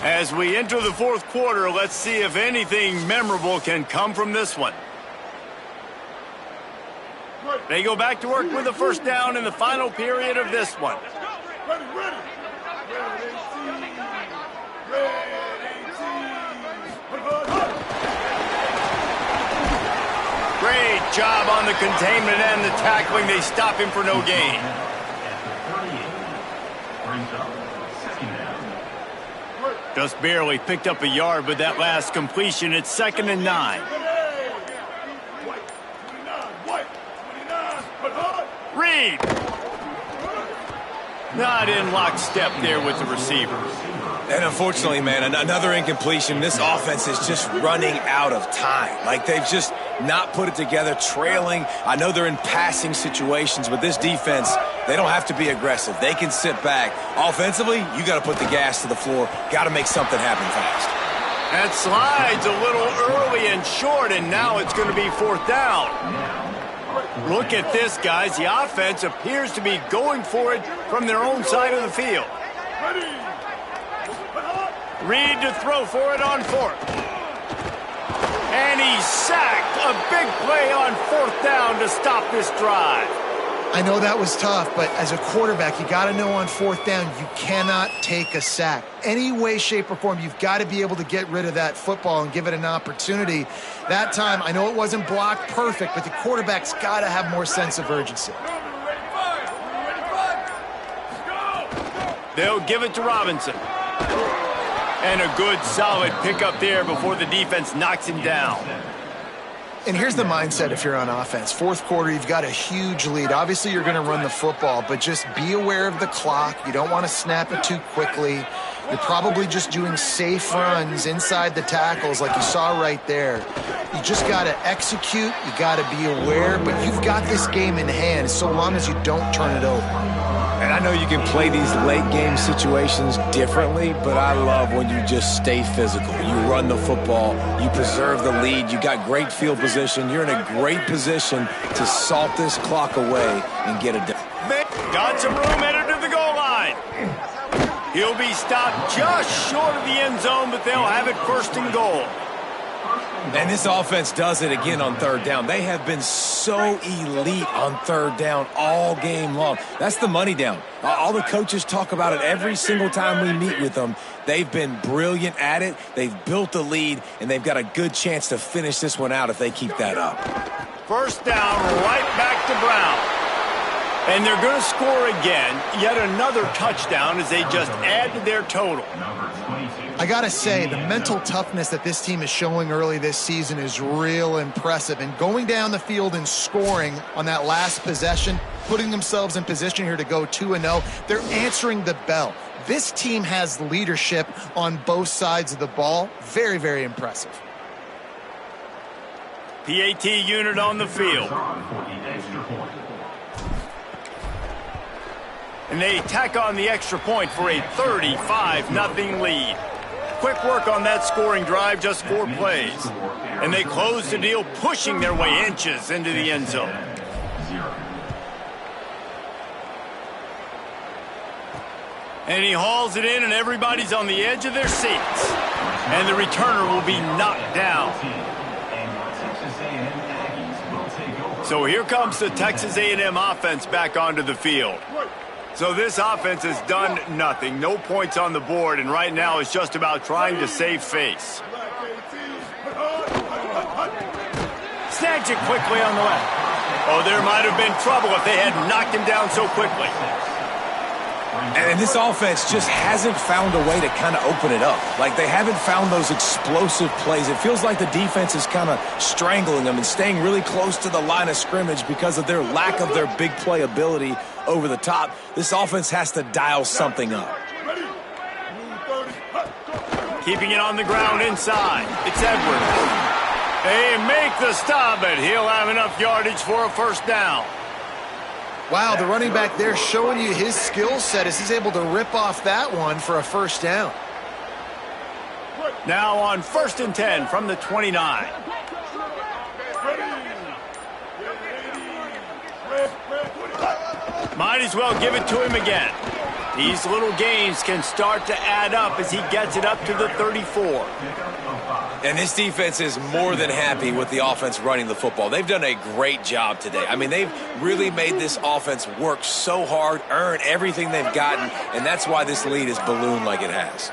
As we enter the 4th quarter, let's see if anything memorable can come from this one. They go back to work with a first down in the final period of this one. Ready. Great job on the containment and the tackling. They stop him for no gain. Just barely picked up a yard with that last completion. It's 2nd and 9. Reed. Not in lockstep there with the receiver. And unfortunately, man, another incompletion. This offense is just running out of time. Like, they've just not put it together, trailing. I know they're in passing situations, but this defense, they don't have to be aggressive. They can sit back. Offensively, you got to put the gas to the floor. Got to make something happen fast. That slide's a little early and short, and now it's going to be 4th down. Look at this, guys. The offense appears to be going for it from their own side of the field. Reed to throw for it on 4th. And he's sacked. A big play on 4th down to stop this drive. I know that was tough, but as a quarterback, you got to know on 4th down, you cannot take a sack. Any way, shape, or form, you've got to be able to get rid of that football and give it an opportunity. That time, I know it wasn't blocked perfect, but the quarterback's got to have more sense of urgency. They'll give it to Robinson. And a good, solid pickup there before the defense knocks him down. And here's the mindset if you're on offense. 4th quarter, you've got a huge lead. Obviously, you're going to run the football, but just be aware of the clock. You don't want to snap it too quickly. You're probably just doing safe runs inside the tackles like you saw right there. You just got to execute. You got to be aware, but you've got this game in hand so long as you don't turn it over. And I know you can play these late game situations differently, but I love when you just stay physical. You run the football, you preserve the lead, you got great field position, you're in a great position to salt this clock away and get it done. Got some room headed to the goal line. He'll be stopped just short of the end zone, but they'll have it first and goal. And this offense does it again on third down. They have been so elite on third down all game long. That's the money down. All the coaches talk about it every single time we meet with them. They've been brilliant at it. They've built the lead, and they've got a good chance to finish this one out if they keep that up. First down, right back to Brown. And they're going to score again, yet another touchdown as they just add to their total. I got to say, the mental toughness that this team is showing early this season is real impressive. And going down the field and scoring on that last possession, putting themselves in position here to go 2-0, they're answering the bell. This team has leadership on both sides of the ball. Very, very impressive. PAT unit on the field. And they tack on the extra point for a 35-0 lead. Quick work on that scoring drive, just 4 plays. And they close the deal, pushing their way inches into the end zone. And he hauls it in, and everybody's on the edge of their seats. And the returner will be knocked down. So here comes the Texas A&M offense back onto the field. So this offense has done nothing. No points on the board, and right now it's just about trying to save face. Snags it quickly on the left. Oh, there might have been trouble if they had knocked him down so quickly. And this offense just hasn't found a way to kind of open it up. Like, they haven't found those explosive plays. It feels like the defense is kind of strangling them and staying really close to the line of scrimmage because of their lack of their big play ability over the top. This offense has to dial something up. Keeping it on the ground inside. It's Edwards. They make the stop, but he'll have enough yardage for a first down. Wow, the running back there showing you his skill set as he's able to rip off that one for a first down. Now on 1st and 10 from the 29. Might as well give it to him again. These little gains can start to add up as he gets it up to the 34. And this defense is more than happy with the offense running the football. They've done a great job today. I mean, they've really made this offense work so hard, earn everything they've gotten, and that's why this lead is ballooned like it has.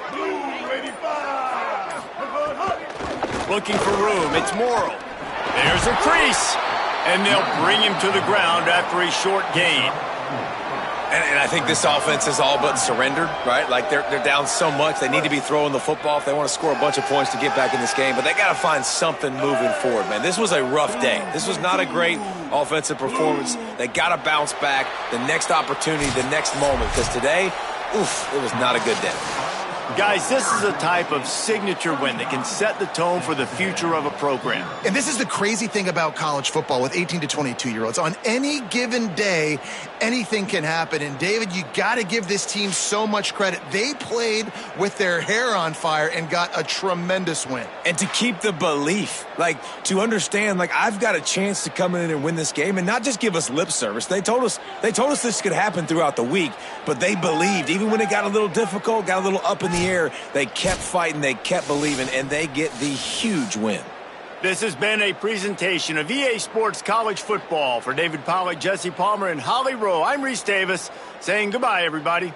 Looking for room. It's Morrow. There's a crease. And they'll bring him to the ground after a short gain. And I think this offense is all but surrendered, right? Like, they're down so much. They need to be throwing the football if they want to score a bunch of points to get back in this game. But they got to find something moving forward, man. This was a rough day. This was not a great offensive performance. They got to bounce back the next opportunity, the next moment. Because today, oof, it was not a good day. Guys, this is a type of signature win that can set the tone for the future of a program. And this is the crazy thing about college football with 18 to 22-year-olds. On any given day, anything can happen. And, David, you got to give this team so much credit. They played with their hair on fire and got a tremendous win. And to keep the belief, like, to understand, like, I've got a chance to come in and win this game and not just give us lip service. They told us this could happen throughout the week, but they believed. Even when it got a little difficult, got a little up in the air, they kept fighting, they kept believing, and they get the huge win. This has been a presentation of EA Sports College Football. For David Pollack, Jesse Palmer, and Holly Rowe, I'm Reese Davis saying goodbye, everybody.